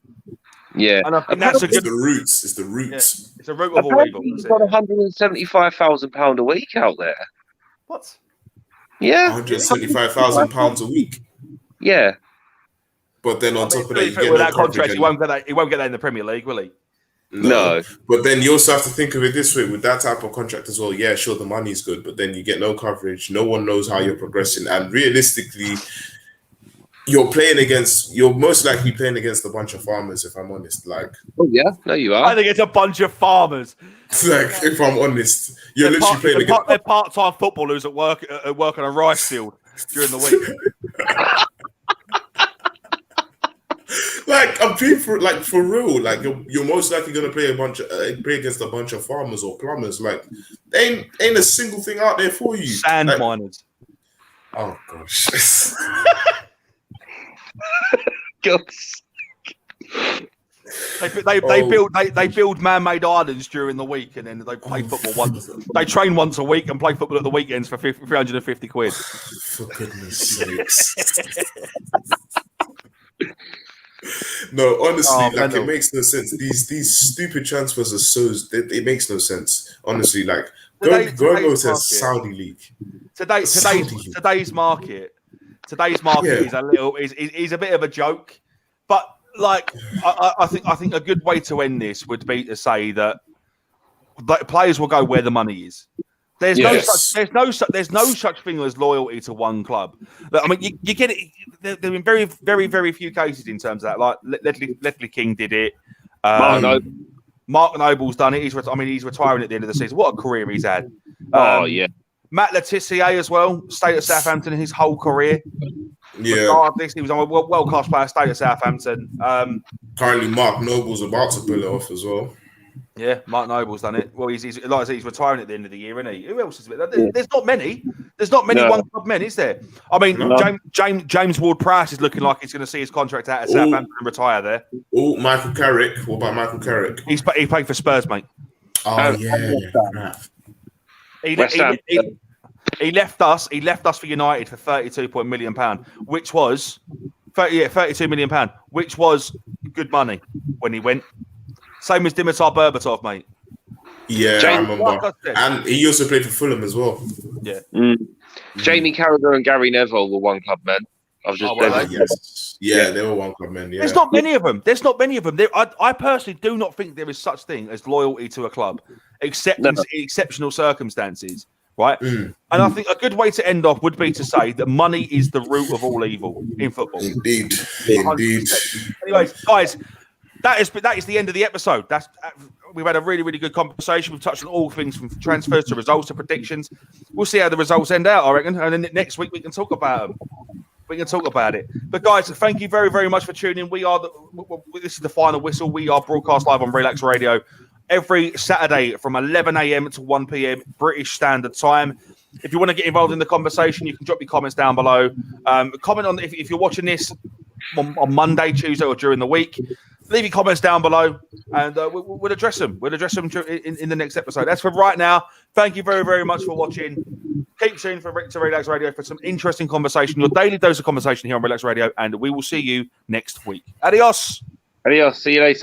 Yeah, and I think that's It's the roots. Yeah. It's the root of all evil. He's got £175,000 a week out there. What? Yeah, £175,000 a week. Yeah, but then on top of that, you get with that contract, he won't get that in the Premier League, will he? No. But then you also have to think of it this way: with that type of contract as well. Yeah, sure, the money's good, but then you get no coverage. No one knows how you're progressing, and realistically, you're most likely playing against a bunch of farmers, if I'm honest. Oh yeah, no, you are. I think it's a bunch of farmers. If I'm honest, you're literally playing against. They're part-time footballers at work on a rice field during the week. I'm being for real. You're most likely gonna play against a bunch of farmers or plumbers. Ain't a single thing out there for you. Sand miners. Oh gosh. They build man-made islands during the week, and then they play football once. They train once a week and play football at the weekends for 350 quid. For goodness sakes! No, honestly, it makes no sense. These stupid transfers are it makes no sense. Honestly, go to Saudi league. Today's market is a bit of a joke, but I think a good way to end this would be to say that players will go where the money is. There's no such thing as loyalty to one club. I mean, you get it. There have been very, very, very few cases in terms of that. Like Ledley King did it. Mark Noble's done it. He's retiring at the end of the season. What a career he's had. Yeah. Matt Letizia as well, stayed at Southampton his whole career. Yeah. Regardless, he was on a world-class player, stayed at Southampton. Currently, Mark Noble's about to pull it off as well. Yeah, Mark Noble's done it. Well, he's like I said, he's retiring at the end of the year, isn't he? Who else is there? There's not many. There's not many one club men, is there? I mean, No. James Ward-Prowse is looking like he's going to see his contract out at Southampton and retire there. Oh, Michael Carrick. What about Michael Carrick? He played for Spurs, mate. Oh, yeah. He left us. He left us for United for £32 million, which was £32 million, which was good money when he went. Same as Dimitar Berbatov, mate. Yeah, I remember. And he also played for Fulham as well. Yeah. Jamie Carragher and Gary Neville were one club men. I was just yes. Yeah, they were one club men. Yeah. There's not many of them. I personally do not think there is such thing as loyalty to a club, except in exceptional circumstances, right? And I think a good way to end off would be to say that money is the root of all evil in football. Indeed. 100%. Anyways, guys, that is the end of the episode. We've had a really, really good conversation. We've touched on all things from transfers to results to predictions. We'll see how the results end out, I reckon. And then next week we can talk about them. We can talk about it. But guys, thank you very, very much for tuning in. This is the final whistle. We are broadcast live on Relaks Radio every Saturday from 11 a.m. to 1 p.m. British Standard Time. If you want to get involved in the conversation, you can drop your comments down below. Comment on if you're watching this on Monday, Tuesday, or during the week. Leave your comments down below, and we'll address them. We'll address them in the next episode. That's for right now. Thank you very, very much for watching. Keep tuned to Relaks Radio for some interesting conversation, your daily dose of conversation here on Relaks Radio, and we will see you next week. Adios. Adios. See you later.